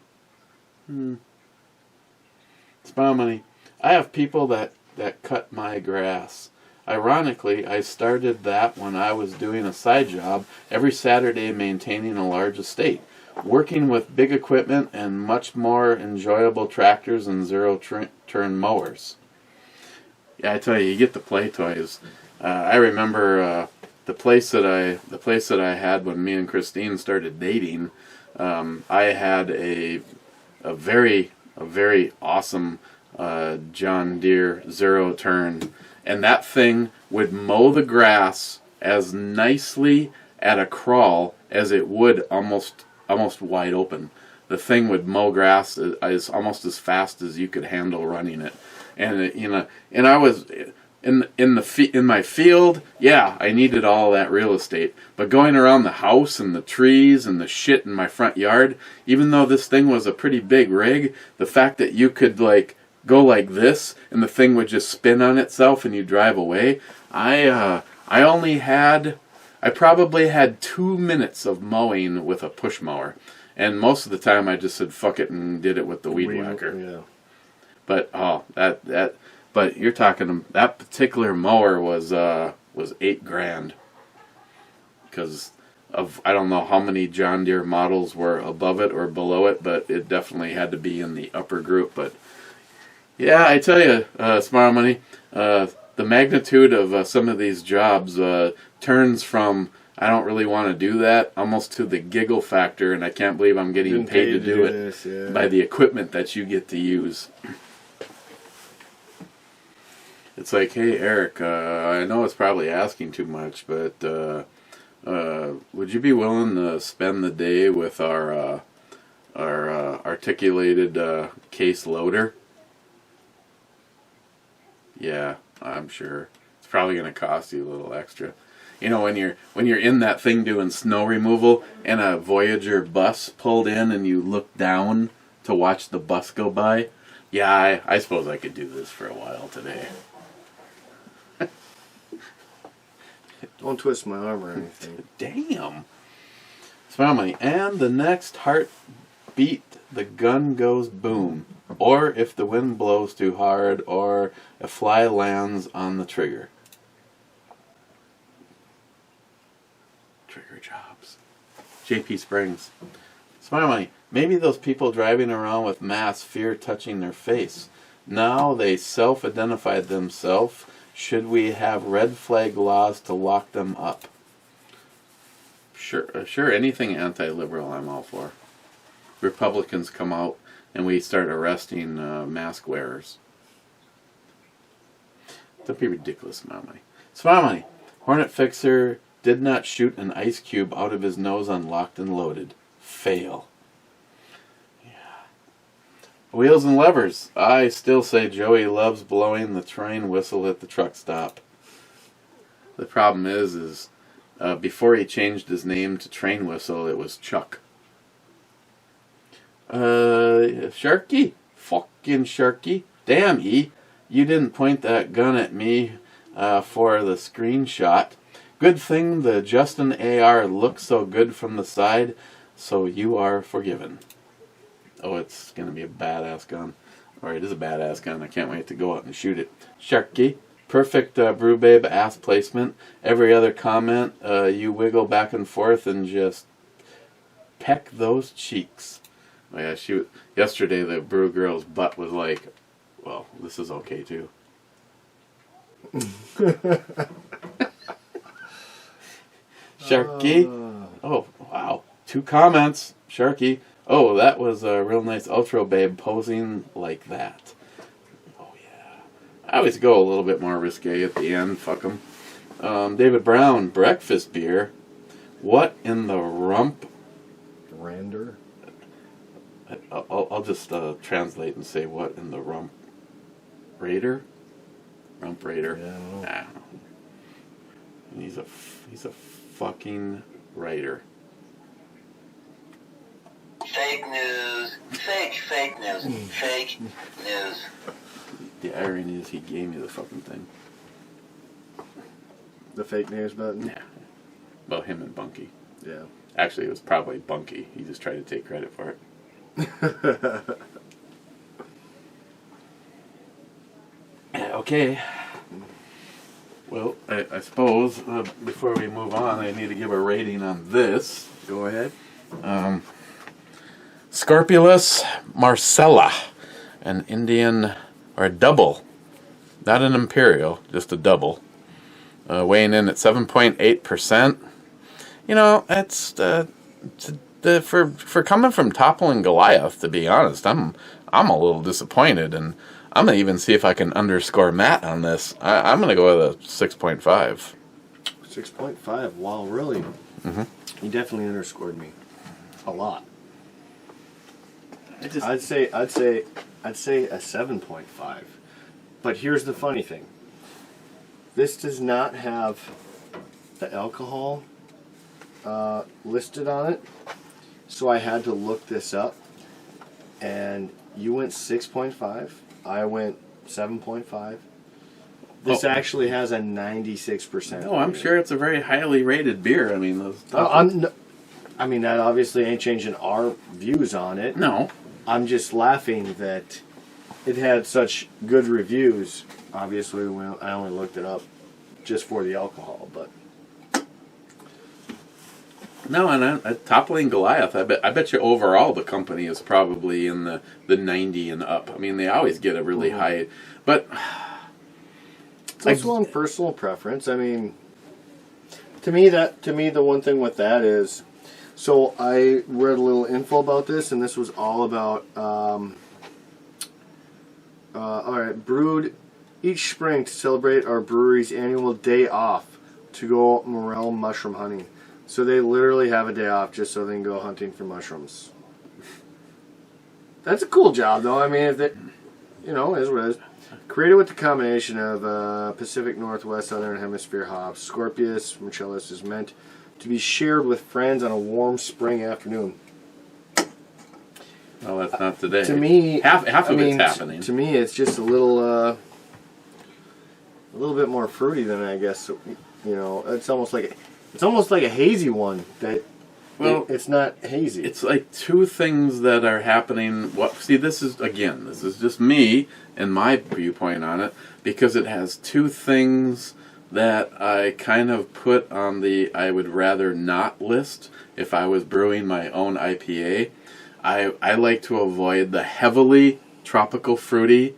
A: Smile money. I have people that cut my grass. Ironically, I started that when I was doing a side job every Saturday maintaining a large estate, working with big equipment and much more enjoyable tractors and zero-turn mowers. Yeah, I tell you, you get the play toys. I remember the place that I had when me and Christine started dating. I had a very awesome John Deere zero-turn, and that thing would mow the grass as nicely at a crawl as it would almost wide open. The thing would mow grass as almost as fast as you could handle running it, and I was in my field. Yeah, I needed all that real estate, but going around the house and the trees and the shit in my front yard, even though this thing was a pretty big rig, the fact that you could go like this and the thing would just spin on itself and you drive away. I probably had 2 minutes of mowing with a push mower, and most of the time I just said fuck it and did it with the weed whacker.
B: Yeah.
A: But but you're talking, that particular mower was $8,000 because of, I don't know how many John Deere models were above it or below it, but it definitely had to be in the upper group. But yeah, I tell you, Smart Money, the magnitude of some of these jobs turns from I don't really want to do that almost to the giggle factor, and I can't believe I'm getting paid to do it
B: this, yeah.
A: by the equipment that you get to use. It's like, hey Eric, I know it's probably asking too much, but would you be willing to spend the day with our articulated case loader? Yeah, I'm sure. It's probably going to cost you a little extra. You know, when you're in that thing doing snow removal and a Voyager bus pulled in and you look down to watch the bus go by. Yeah, I suppose I could do this for a while today.
B: Don't twist my arm or anything.
A: Damn. Smile money. And the next heartbeat, the gun goes boom. Or if the wind blows too hard, or a fly lands on the trigger. Trigger jobs. JP Springs. Smile money. Maybe those people driving around with masks fear touching their face. Now they self-identified themselves. Should we have red flag laws to lock them up? Sure. Anything anti-liberal, I'm all for. Republicans come out and we start arresting mask wearers. Don't be ridiculous, Smile money. Smile money. Hornet Fixer did not shoot an ice cube out of his nose on Locked and Loaded. Fail. Wheels and levers. I still say Joey loves blowing the train whistle at the truck stop. The problem is before he changed his name to Train Whistle, it was Chuck. Sharky? Fucking Sharky. Damn, E. You didn't point that gun at me for the screenshot. Good thing the Justin AR looks so good from the side, so you are forgiven. Oh, it's going to be a badass gun. Or it is a badass gun. I can't wait to go out and shoot it. Sharky. Perfect Brew Babe ass placement. Every other comment, you wiggle back and forth and just peck those cheeks. Oh yeah, yesterday the Brew Girl's butt was like, well, this is okay too. Sharky. Oh, wow. 2 comments. Sharky. Oh, that was a real nice outro, babe, posing like that. Oh, yeah. I always go a little bit more risque at the end. Fuck them. David Brown, breakfast beer. What in the rump?
B: Rander?
A: I'll just translate and say what in the rump. Raider? Rump Raider.
B: Yeah, I don't know.
A: I don't know. He's a fucking writer.
C: Fake news. Fake news. Fake news.
A: The irony is he gave me the fucking thing.
B: The fake news button?
A: Yeah. About him and Bunky.
B: Yeah.
A: Actually, it was probably Bunky. He just tried to take credit for it. Okay. Well, I suppose before we move on, I need to give a rating on this.
B: Go ahead.
A: Scorpius Morchella, an Indian, or a double, not an imperial, just a double, weighing in at 7.8%. You know, that's for coming from Toppling Goliath. To be honest, I'm a little disappointed, and I'm gonna even see if I can underscore Matt on this. I'm gonna go with a 6.5.
B: 6.5. Wow, really?
A: Mm-hmm.
B: You definitely underscored me a lot.
A: I just,
B: I'd say a 7.5. But here's the funny thing. This does not have the alcohol listed on it. So I had to look this up. And you went 6.5. I went 7.5. This actually has a 96%.
A: no, I'm sure it's a very highly rated beer. I mean,
B: I mean, that obviously ain't changing our views on it.
A: no.
B: I'm just laughing that it had such good reviews. Obviously, I only looked it up just for the alcohol, but
A: No, and Toppling Goliath, I bet you overall the company is probably in the 90 and up. I mean, they always get a really high, but
B: it's also on personal preference. I mean, to me, the one thing with that is, so I read a little info about this, and this was all about, all right, brewed each spring to celebrate our brewery's annual day off to go morel mushroom hunting. So they literally have a day off just so they can go hunting for mushrooms. That's a cool job, though. I mean, you know, is what it is. Created with the combination of Pacific Northwest Southern Hemisphere hops, Scorpius Morchella is meant to be shared with friends on a warm spring afternoon.
A: Well, that's not today.
B: To me,
A: half of it's happening.
B: To me, it's just a little bit more fruity than I guess. You know, it's almost like a hazy one. That
A: well,
B: it's not hazy.
A: It's like two things that are happening. See, this is just me and my viewpoint on it, because it has two things that I kind of put on the I would rather not list if I was brewing my own IPA. I like to avoid the heavily tropical fruity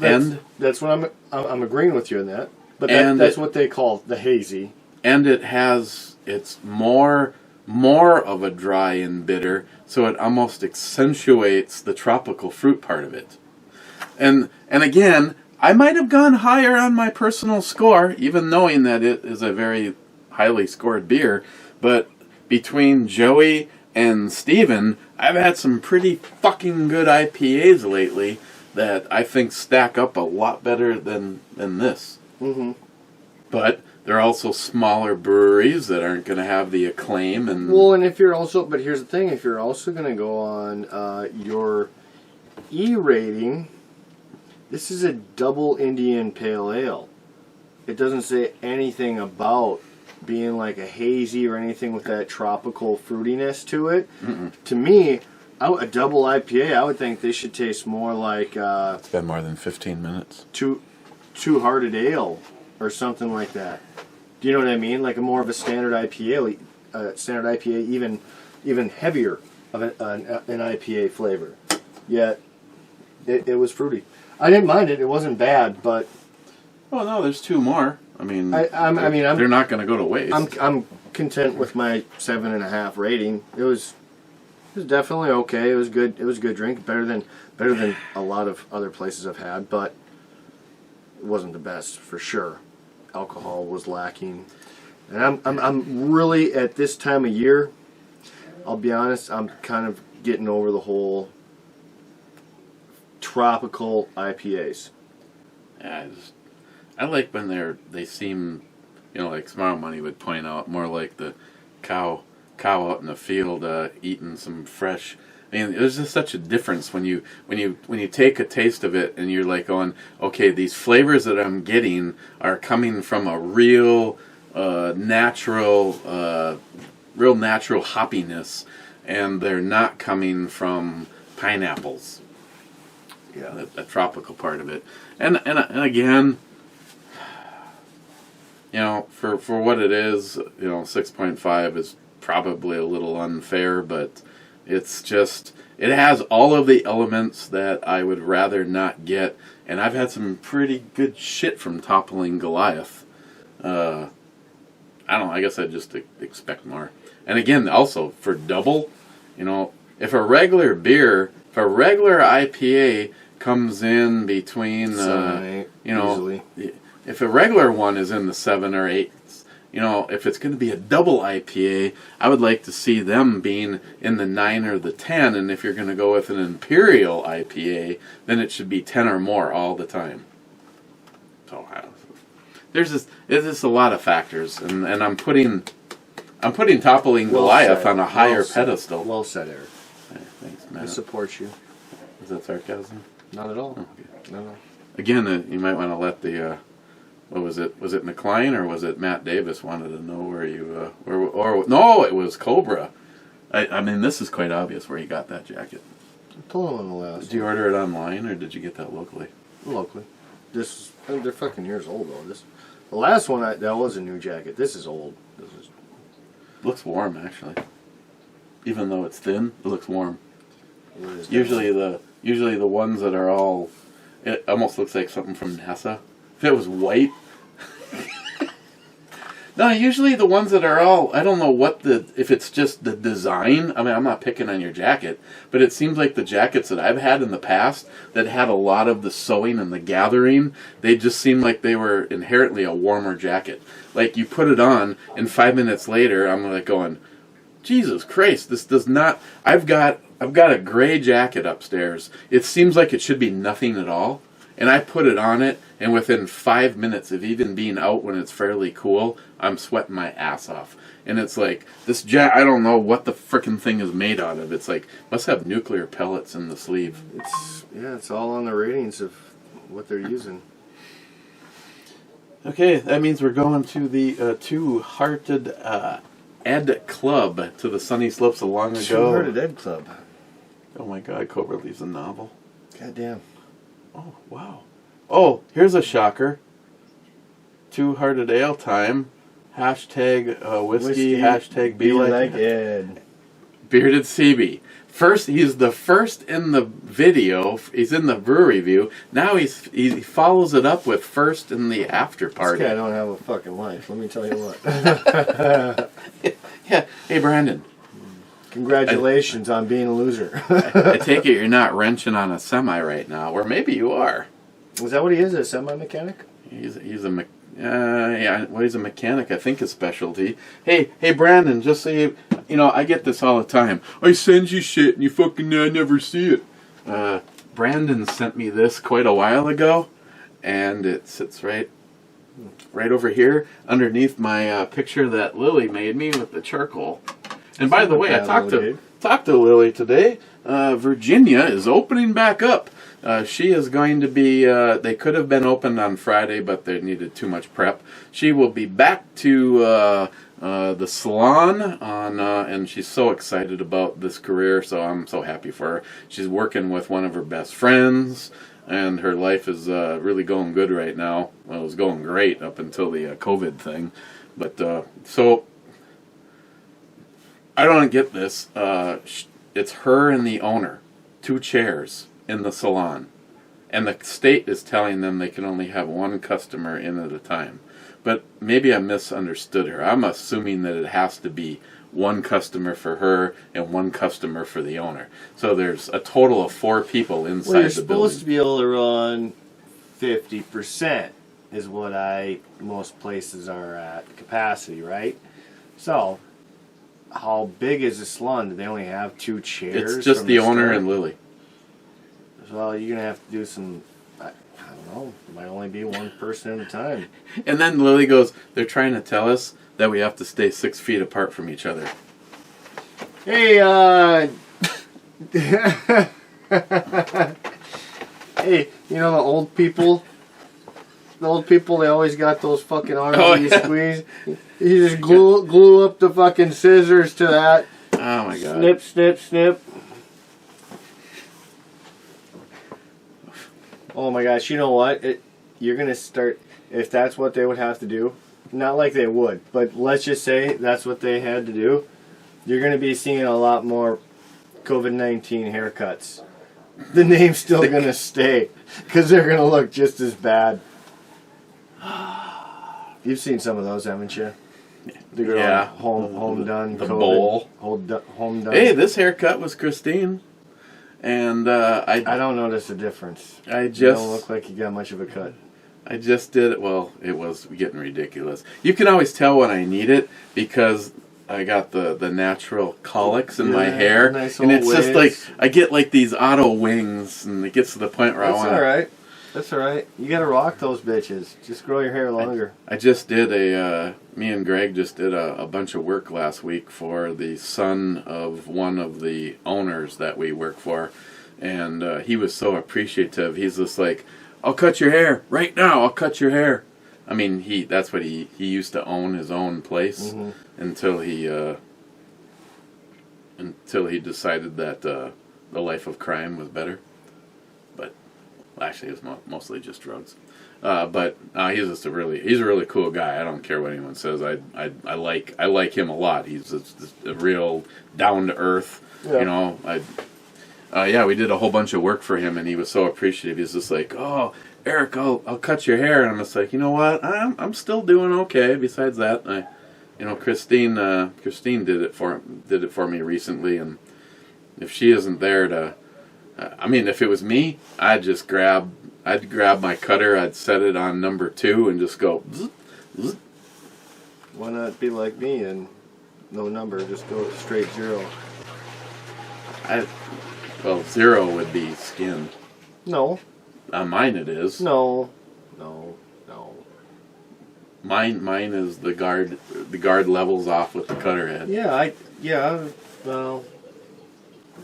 A: end.
B: That's what I'm agreeing with you on that. But that's what they call the hazy.
A: And it's more of a dry and bitter, so it almost accentuates the tropical fruit part of it. And again, I might have gone higher on my personal score, even knowing that it is a very highly scored beer. But between Joey and Steven, I've had some pretty fucking good IPAs lately that I think stack up a lot better than this. Mm-hmm. But they're also smaller breweries that aren't going to have the acclaim.
B: And if you're also, but here's the thing, if you're also going to go on your E rating, this is a double Indian Pale Ale. It doesn't say anything about being like a hazy or anything with that tropical fruitiness to it. Mm-mm. To me, a double IPA, I would think they should taste more like
A: it's been more than 15 minutes.
B: Two-hearted ale or something like that. Do you know what I mean? Like a more of a standard IPA, even heavier of an IPA flavor. Yet it was fruity. I didn't mind it. It wasn't bad, but
A: oh no, there's two more. I mean, they're not going to go to waste.
B: I'm content with my 7.5 rating. It was definitely okay. It was good. It was a good drink. Better than a lot of other places I've had, but it wasn't the best for sure. Alcohol was lacking, and I'm really at this time of year. I'll be honest. I'm kind of getting over the whole tropical IPAs.
A: Yeah, I like when they seem, like Smart Money would point out, more like the cow out in the field eating some fresh. I mean, there's just such a difference when you take a taste of it and you're like going, okay, these flavors that I'm getting are coming from a real natural hoppiness, and they're not coming from pineapples. Yeah, the tropical part of it, and again, for what it is, 6.5 is probably a little unfair, but it's just, it has all of the elements that I would rather not get, and I've had some pretty good shit from Toppling Goliath. I don't know, I guess I'd just expect more. And again, also, for double, if a regular IPA comes in between,
B: 7 and 8, easily.
A: If a regular one is in the 7 or 8, if it's going to be a double IPA, I would like to see them being in the 9 or the 10, and if you're going to go with an Imperial IPA, then it should be 10 or more all the time. So there's just a lot of factors, and I'm putting Toppling Goliath on a higher pedestal.
B: Well said, Eric.
A: Hey, thanks, man.
B: I support you.
A: Is that sarcasm?
B: Not at all.
A: Oh, okay.
B: No.
A: Again, you might want to let the what was it? Was it McLean or was it Matt Davis wanted to know where you or no? It was Cobra. I mean, this is quite obvious where you got that jacket.
B: I told him on the last.
A: Did you order it online or did you get that locally?
B: Locally. They're fucking years old though. The last one that was a new jacket. This is old.
A: Looks warm actually. Even though it's thin, it looks warm. Usually the ones that are all, it almost looks like something from NASA. If it was white. No, usually the ones that are all, I don't know if it's just the design. I mean, I'm not picking on your jacket, but it seems like the jackets that I've had in the past that had a lot of the sewing and the gathering, they just seem like they were inherently a warmer jacket. Like you put it on and 5 minutes later, I'm like going, Jesus Christ, this does not. I've got a gray jacket upstairs. It seems like it should be nothing at all, and I put it on it, and within 5 minutes of even being out when it's fairly cool, I'm sweating my ass off. And it's like this I don't know what the frickin' thing is made out of. It's like must have nuclear pellets in the sleeve.
B: It's all on the ratings of what they're using.
A: Okay, that means we're going to the Two-Hearted Ed Club to the Sunny Slopes of long ago.
B: Two-Hearted Ed Club.
A: Oh my God, Cobra leaves a novel.
B: Goddamn.
A: Oh, wow. Oh, here's a shocker. Two-Hearted Ale time. Hashtag whiskey. Hashtag be like
B: Ed.
A: Bearded CB. First, he's the first in the video. He's in the brew review. Now he follows it up with first in the after party.
B: This guy don't have a fucking life. Let me tell you what.
A: Yeah. Hey, Brandon.
B: Congratulations on being a loser.
A: I take it you're not wrenching on a semi right now, or maybe you are.
B: Is that what he is? A semi-mechanic?
A: He's a he's a mechanic. I think his specialty. Hey, Brandon. Just so you know, I get this all the time. I send you shit and you fucking never see it. Brandon sent me this quite a while ago, and it sits right over here underneath my picture that Lily made me with the charcoal. And by the way, I talked to Lily today. Virginia is opening back up. She is going to be, they could have been opened on Friday, but they needed too much prep. She will be back to the salon and she's so excited about this career, so I'm so happy for her. She's working with one of her best friends, and her life is really going good right now. Well, it was going great up until the COVID thing. But, so, I don't get this. It's her and the owner, 2 chairs in the salon, and the state is telling them they can only have 1 customer in at a time. But maybe I misunderstood her. I'm assuming that it has to be 1 customer for her and 1 customer for the owner. So there's a total of 4 people inside the building.
B: You're supposed to be able to run 50% is what most places are at capacity, right? So how big is the salon? Do they only have 2 chairs?
A: It's just the owner and Lily.
B: Well, you're going to have to do some, I don't know, it might only be 1 person at a time.
A: And then Lily goes, they're trying to tell us that we have to stay 6 feet apart from each other.
B: Hey, hey, you know the old people? The old people, they always got those fucking arms that you squeeze. You just glue up the fucking scissors to that.
A: Oh my God.
B: Snip, snip, snip. Oh my gosh, you know what? You're going to start, if that's what they would have to do, not like they would, but let's just say that's what they had to do, you're going to be seeing a lot more COVID-19 haircuts. The name's still going to stay, because they're going to look just as bad. You've seen some of those, haven't you?
A: Yeah.
B: Home done.
A: The
B: COVID,
A: bowl.
B: Home done.
A: Hey, this haircut was Christine. And
B: I don't notice a difference. You don't look like you got much of a cut.
A: I just did it. Well, it was getting ridiculous. You can always tell when I need it because I got the natural colics in my hair.
B: Nice
A: and it's
B: waves.
A: just like, I get like these auto wings and it gets to the point where I want to.
B: That's alright. That's alright. You gotta rock those bitches. Just grow your hair longer.
A: I just did me and Greg just did a bunch of work last week for the son of one of the owners that we work for. And he was so appreciative. He's just like, I'll cut your hair right now. I'll cut your hair. I mean, that's what he used to own his own place until he decided that the life of crime was better. But actually, it was mostly just drugs. But he's just a really cool guy. I don't care what anyone says. I like him a lot. He's a real down to earth. Yeah. You know, we did a whole bunch of work for him, and he was so appreciative. He's just like, "Oh, Eric, I'll cut your hair," and I'm just like, you know what? I'm still doing okay. Besides that, Christine did it for me recently, and if she isn't there to, if it was me, I'd grab my cutter, I'd set it on number 2, and just go. Zzz, zzz.
B: Why not be like me and no number. Just go straight 0.
A: Well, 0 would be skin.
B: No.
A: On mine it is.
B: No.
A: Mine is the guard. The guard levels off with the cutter head.
B: Well,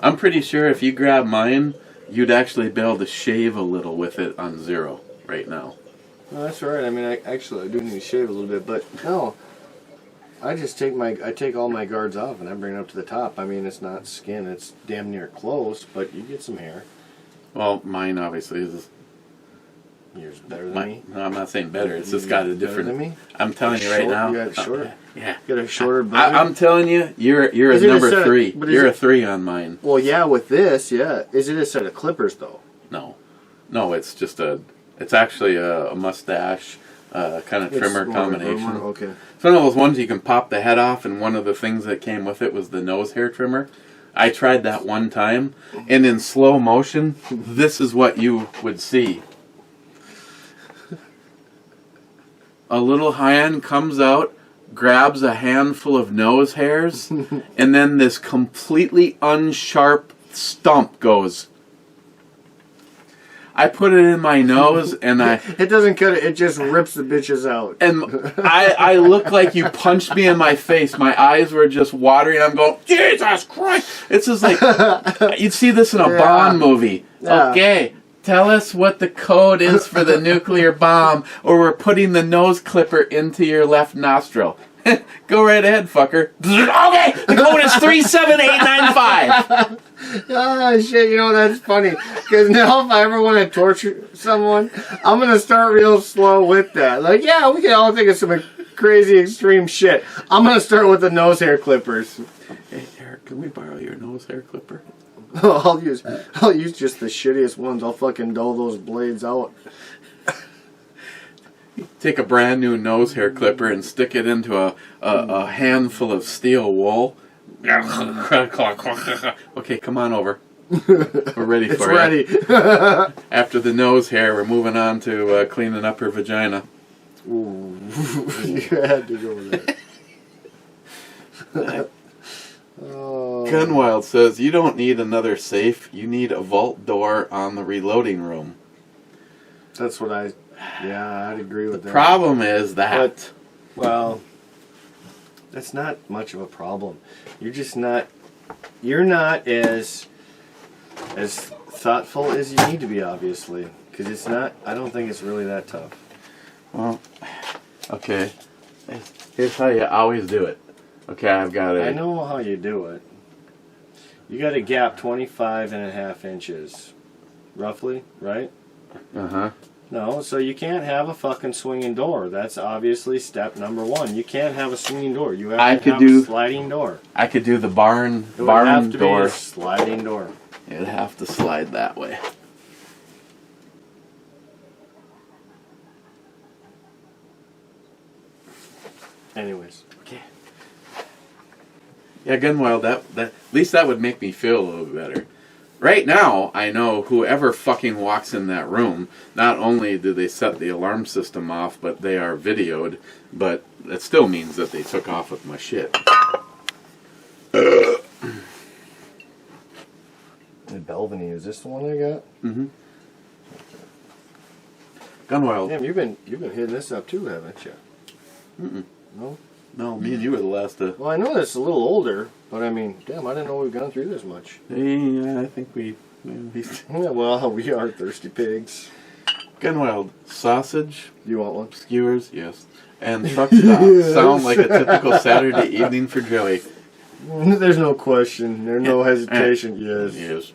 A: I'm pretty sure if you grab mine, you'd actually be able to shave a little with it on 0 right now.
B: no, that's right. I mean, I do need to shave a little bit, but no. I just take all my guards off and I bring it up to the top. I mean, it's not skin; it's damn near close, but you get some hair.
A: Well, mine obviously is.
B: Yours better than me.
A: No, I'm not saying better. It's just got a different.
B: Better than me?
A: I'm telling you right now.
B: You got shorter.
A: Yeah.
B: You got a shorter body.
A: I'm telling you, you're a
B: Is it a
A: number
B: set of-
A: 3.
B: but is
A: You're
B: it-
A: a 3 on mine.
B: Well, yeah, with this, yeah. Is it a set of clippers though?
A: No, it's just it's actually a mustache kind of trimmer
B: It's more of a
A: combination.
B: groomer, okay.
A: It's one of those ones you can pop the head off, and one of the things that came with it was the nose hair trimmer. I tried that one time, and in slow motion, this is what you would see. A little hand comes out, grabs a handful of nose hairs, and then this completely unsharp stump goes. I put it in my nose, and
B: It doesn't cut it. It just rips the bitches out.
A: and I look like you punched me in my face. My eyes were just watering. I'm going, Jesus Christ! It's just like you'd see this in a
B: Yeah.
A: Bond movie.
B: Yeah.
A: Okay, tell us what the code is for the nuclear bomb, or we're putting the nose clipper into your left nostril. Go right ahead, fucker. Okay, the code is 37895.
B: Ah, shit, you know, that's funny. Because now if I ever want to torture someone, I'm going to start real slow with that. Like, yeah, we can all think of some crazy extreme shit. I'm going to start with the nose hair clippers.
A: Hey, Eric, can we borrow your nose hair clipper?
B: I'll use just the shittiest ones. I'll fucking dull those blades out.
A: Take a brand new nose hair clipper and stick it into a handful of steel wool. Okay, come on over. We're ready for
B: It's
A: you.
B: ready.
A: After the nose hair, we're moving on to cleaning up her vagina.
B: Ooh. You had to go with that. Oh.
A: Gunwild says, you don't need another safe. You need a vault door on the reloading room.
B: That's what I'd agree with that.
A: Problem is that...
B: Well, that's not much of a problem. You're not as thoughtful as you need to be, obviously. Because it's not, I don't think it's really that tough.
A: Well, okay. Here's how you always do it. Okay, I've got
B: I know how you do it. You got a gap 25.5 inches. Roughly, right?
A: Uh-huh.
B: No, so you can't have a fucking swinging door. That's obviously step number 1. You can't have a swinging door. You have to have a sliding door.
A: I could do the barn
B: It would have to
A: door.
B: be a sliding door.
A: It'd have to slide that way.
B: Anyways.
A: Okay. Yeah, Gunwild, that at least that would make me feel a little better. Right now, I know whoever fucking walks in that room, not only do they set the alarm system off, but they are videoed, but it still means that they took off with my shit.
B: The Belvany, is this the one I got?
A: Mm-hmm. Gunwild.
B: Damn, you've been hitting this up too, haven't you?
A: Mm-mm.
B: No?
A: No, me and you were the last to...
B: Well, I know it's a little older, but I mean, damn, I didn't know we've gone through this much.
A: Yeah, I think we...
B: Yeah, well, we are thirsty pigs.
A: Gunwild, sausage,
B: You want one?
A: skewers, yes, and truck stop
B: Yes.
A: sound like a typical Saturday evening for Joey.
B: There's no question. There's no hesitation. Yes.
A: Yes.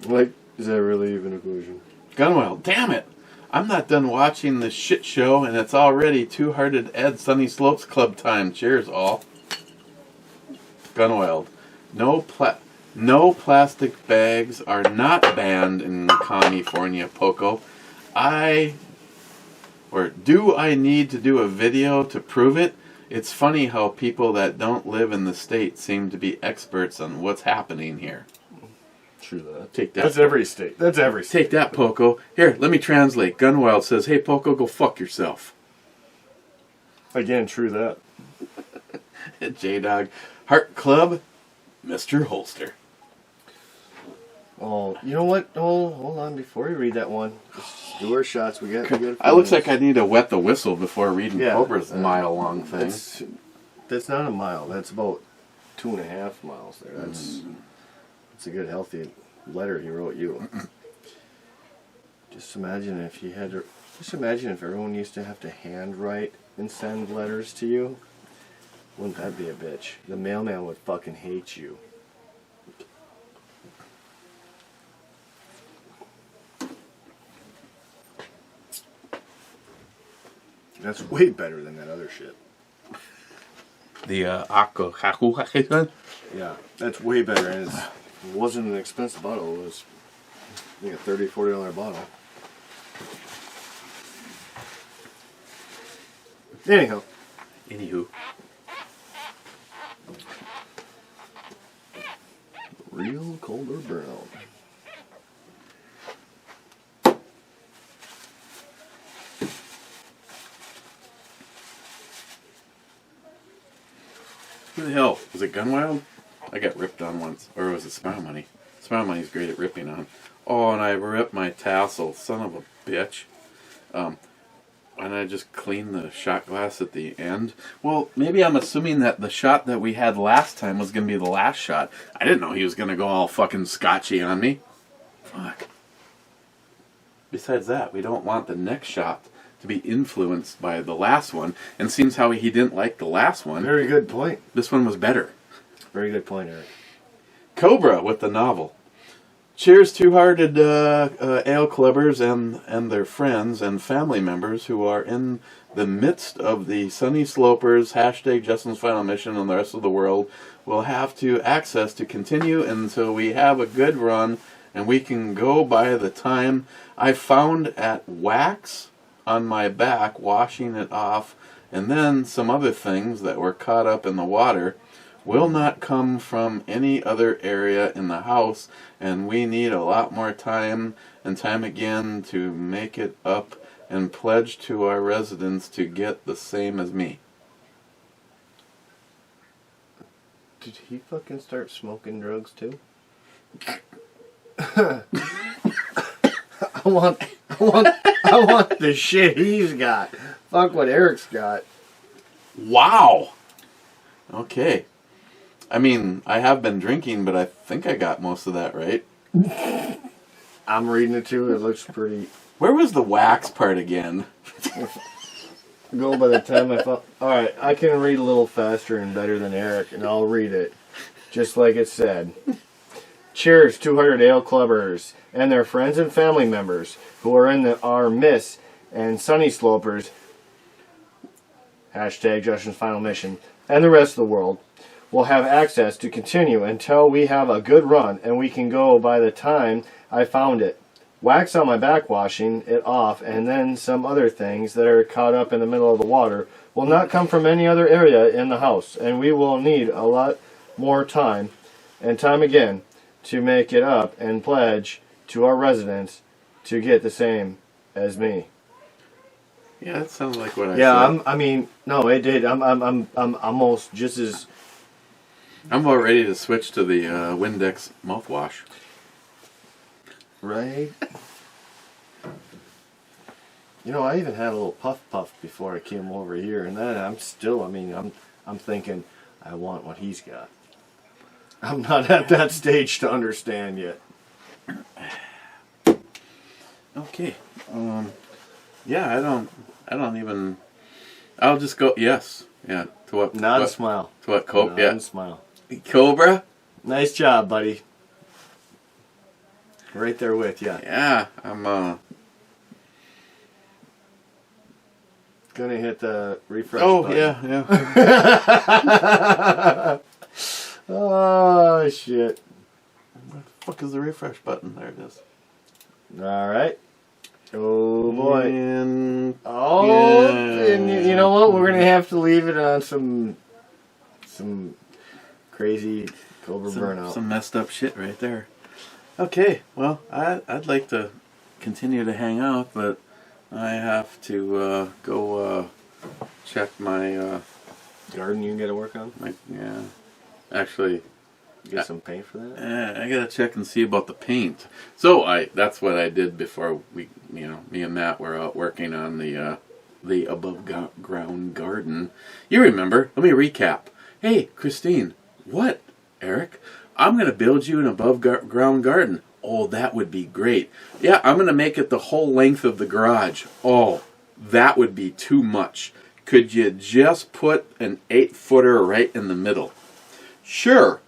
B: Like, is that really even a question?
A: Gunwild, damn it! I'm not done watching this shit show, and it's already Two-Hearted Ed Sunny Slopes Club time. Cheers, all. Gunwild, no plastic bags are not banned in California, Poco. Do I need to do a video to prove it? It's funny how people that don't live in the state seem to be experts on what's happening here.
B: True that.
A: Take that.
B: That's every state. That's every state.
A: Take that, Poco. Here, let me translate. Gunwild says, hey, Poco, go fuck yourself.
B: Again, true that.
A: J-Dog. Heart Club, Mr. Holster.
B: Oh, you know what? Oh, hold on. Before you read that one, just do our shots. We got
A: It looks like I need to wet the whistle before reading Cobra's mile-long thing.
B: That's not a mile. That's about 2.5 miles there. That's a good, healthy letter he wrote you. Just imagine if you had to. Just imagine if everyone used to have to handwrite and send letters to you. Wouldn't that be a bitch? The mailman would fucking hate you. That's way better than that other shit.
A: The Akko Haku.
B: Yeah, that's way better. And it wasn't an expensive bottle. It was, I think, a $30, $40 bottle. Anyhow.
A: Anywho.
B: Real cold or brown.
A: Who the hell? Was it Gunwild? I got ripped on once. Or was it Smile Money? Smile Money's great at ripping on. Oh, and I ripped my tassel. Son of a bitch. And I just cleaned the shot glass at the end. Well, maybe I'm assuming that the shot that we had last time was going to be the last shot. I didn't know he was going to go all fucking scotchy on me. Fuck. Besides that, we don't want the next shot to be influenced by the last one. And seems how he didn't like the last one.
B: Very good point.
A: This one was better.
B: Very good point, Eric.
A: Cobra with the novel. Cheers, two-hearted ale clubbers and their friends and family members who are in the midst of the Sunny Slopers, hashtag Justin's Final Mission, and the rest of the world will have to access to continue until we have a good run and we can go by the time I found at wax on my back, washing it off, and then some other things that were caught up in the water will not come from any other area in the house, and we need a lot more time and time again to make it up and pledge to our residents to get the same as me.
B: Did he fucking start smoking drugs too? I want the shit he's got. Fuck what Eric's got.
A: Wow! Okay. I mean, I have been drinking, but I think I got most of that right.
B: I'm reading it too. It looks pretty.
A: Where was the wax part again?
B: Go by the time I thought. Alright, I can read a little faster and better than Eric, and I'll read it. Just like it said. Cheers, 200 ale clubbers and their friends and family members who are in our midst and Sunny Slopers, hashtag Justin's Final Mission, and the rest of the world will have access to continue until we have a good run and we can go by the time I found it. Wax on my back, washing it off, and then some other things that are caught up in the middle of the water will not come from any other area in the house, and we will need a lot more time and time again to make it up and pledge to our residents to get the same as me.
A: Yeah, that sounds like what I said.
B: Yeah, I mean, no, it did. I'm almost just as.
A: I'm about ready to switch to the Windex mouthwash.
B: Right. You know, I even had a little puff before I came over here, and then I'm still. I mean, I'm thinking, I want what he's got. I'm not at that stage to understand yet.
A: Okay. Yeah, I don't even. I'll just go. Yes. Yeah. To what?
B: Not
A: what,
B: a smile.
A: To what? Cobra.
B: Not
A: Yeah.
B: a smile.
A: Cobra.
B: Nice job, buddy. Right there with you.
A: Yeah. I'm.
B: Gonna hit the refresh
A: Oh
B: button.
A: yeah.
B: Oh shit.
A: Where the fuck is the refresh button? There it is.
B: All right. Oh boy.
A: And
B: And you know what? We're gonna have to leave it on some crazy Cobra burnout.
A: Some messed up shit right there. Okay, well, I'd like to continue to hang out, but I have to go check my
B: garden you got to work on?
A: Yeah. Actually,
B: Get some paint for that?
A: I gotta check and see about the paint. So that's what I did before me and Matt were out working on the above ground garden. You remember? Let me recap. Hey, Christine. What, Eric? I'm gonna build you an above ground garden. Oh, that would be great. Yeah, I'm gonna make it the whole length of the garage. Oh, that would be too much. Could you just put an 8-footer right in the middle? Sure.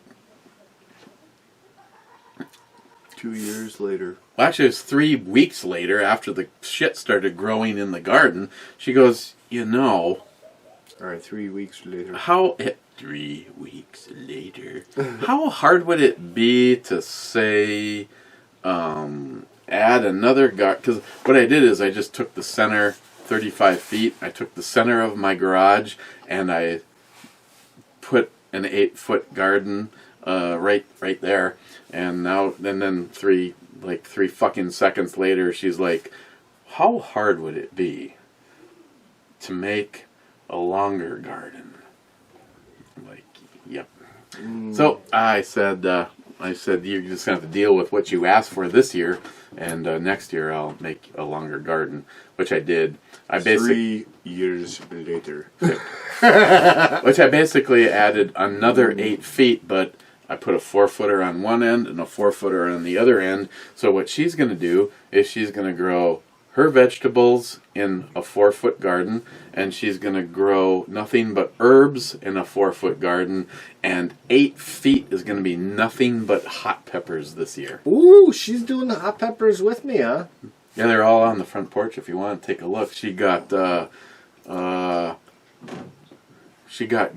B: 2 years later.
A: Well, actually, it was 3 weeks later after the shit started growing in the garden. She goes,
B: All right, 3 weeks later.
A: 3 weeks later. How hard would it be to say, add another garden? Because what I did is I just took the center 35 feet. I took the center of my garage and I put an 8-foot garden right there. And then three fucking seconds later, she's like, how hard would it be to make a longer garden? I'm like, yep. So I said, you're just going to have to deal with what you asked for this year, and next year I'll make a longer garden, which I did.
B: 3 years later.
A: Which I basically added another 8 feet, but I put a 4-footer on one end and a 4-footer on the other end. So what she's going to do is she's going to grow her vegetables in a 4-foot garden, and she's going to grow nothing but herbs in a 4-foot garden, and 8 feet is going to be nothing but hot peppers this year.
B: Ooh, she's doing the hot peppers with me, huh?
A: Yeah, they're all on the front porch if you want to take a look. She got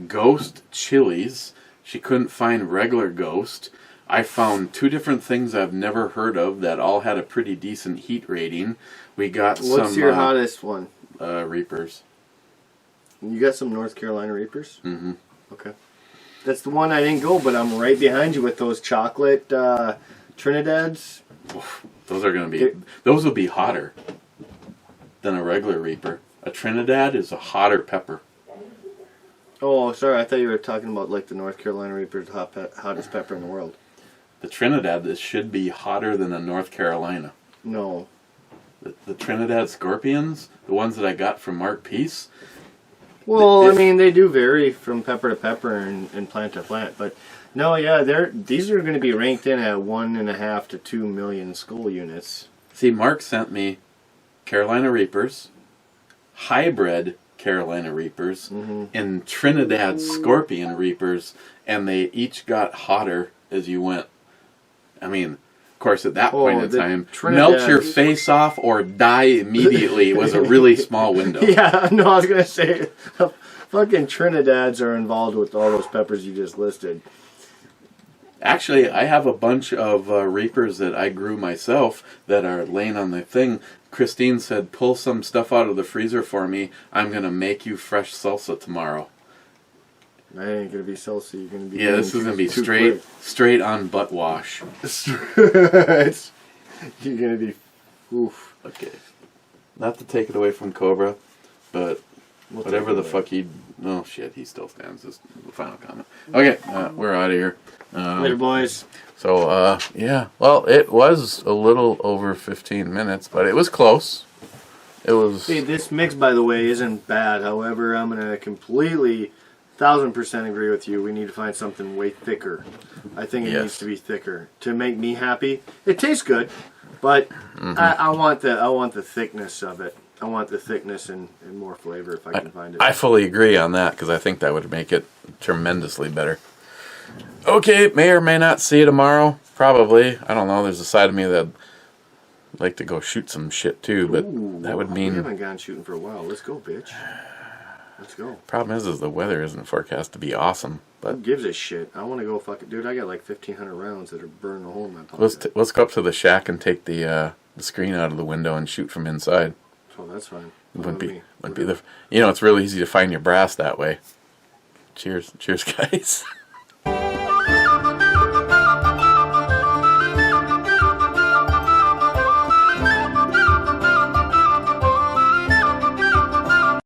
A: ghost chilies. She couldn't find regular ghost. I found 2 different things I've never heard of that all had a pretty decent heat rating. We got
B: What's your hottest one?
A: Reapers.
B: You got some North Carolina Reapers?
A: Mm-hmm.
B: Okay. That's the one I didn't go, but I'm right behind you with those chocolate Trinidad's.
A: Oof, those will be hotter than a regular Reaper. A Trinidad is a hotter pepper.
B: Oh, sorry. I thought you were talking about like the North Carolina Reaper's hottest pepper in the world.
A: The Trinidad, this should be hotter than a North Carolina.
B: No.
A: The Trinidad Scorpions, the ones that I got from Mark Peace.
B: Well, I mean, they do vary from pepper to pepper and plant to plant, but no, yeah, these are going to be ranked in at 1.5 to 2 million skull units.
A: See, Mark sent me Carolina Reapers, hybrid Carolina Reapers, and Trinidad Scorpion Reapers, and they each got hotter as you went. I mean, of course, at that point in time, melt your face off or die immediately was a really small window.
B: Yeah, no, I was going to say, fucking Trinidads are involved with all those peppers you just listed.
A: Actually, I have a bunch of Reapers that I grew myself that are laying on the thing. Christine said, pull some stuff out of the freezer for me. I'm going to make you fresh salsa tomorrow.
B: I ain't going to be salsa. You're going to be...
A: Yeah, this is going to be straight on butt wash.
B: You're going to be... Oof.
A: Okay. Not to take it away from Cobra, but whatever the fuck he... Oh, shit, he still stands. This is the final comment. Okay, we're out of here.
B: Later, boys.
A: So, yeah. Well, it was a little over 15 minutes, but it was close. It was...
B: Hey, this mix, by the way, isn't bad. However, I'm going to completely... 1,000% agree with you. We need to find something way thicker. I think it needs to be thicker to make me happy. It tastes good, but I want the thickness of it. I want the thickness and more flavor if I can find it.
A: I fully agree on that because I think that would make it tremendously better. Okay, may or may not see you tomorrow. Probably. I don't know. There's a side of me that would like to go shoot some shit too, but that would mean...
B: We haven't gone shooting for a while. Let's go, bitch. Let's go.
A: Problem is the weather isn't forecast to be awesome. But
B: who gives a shit? I want to go fucking... Dude, I got like 1,500 rounds that are burning a hole in my pocket.
A: Let's go up to the shack and take the screen out of the window and shoot from inside.
B: Oh, that's fine.
A: Wouldn't be the... You know, it's really easy to find your brass that way. Cheers, guys.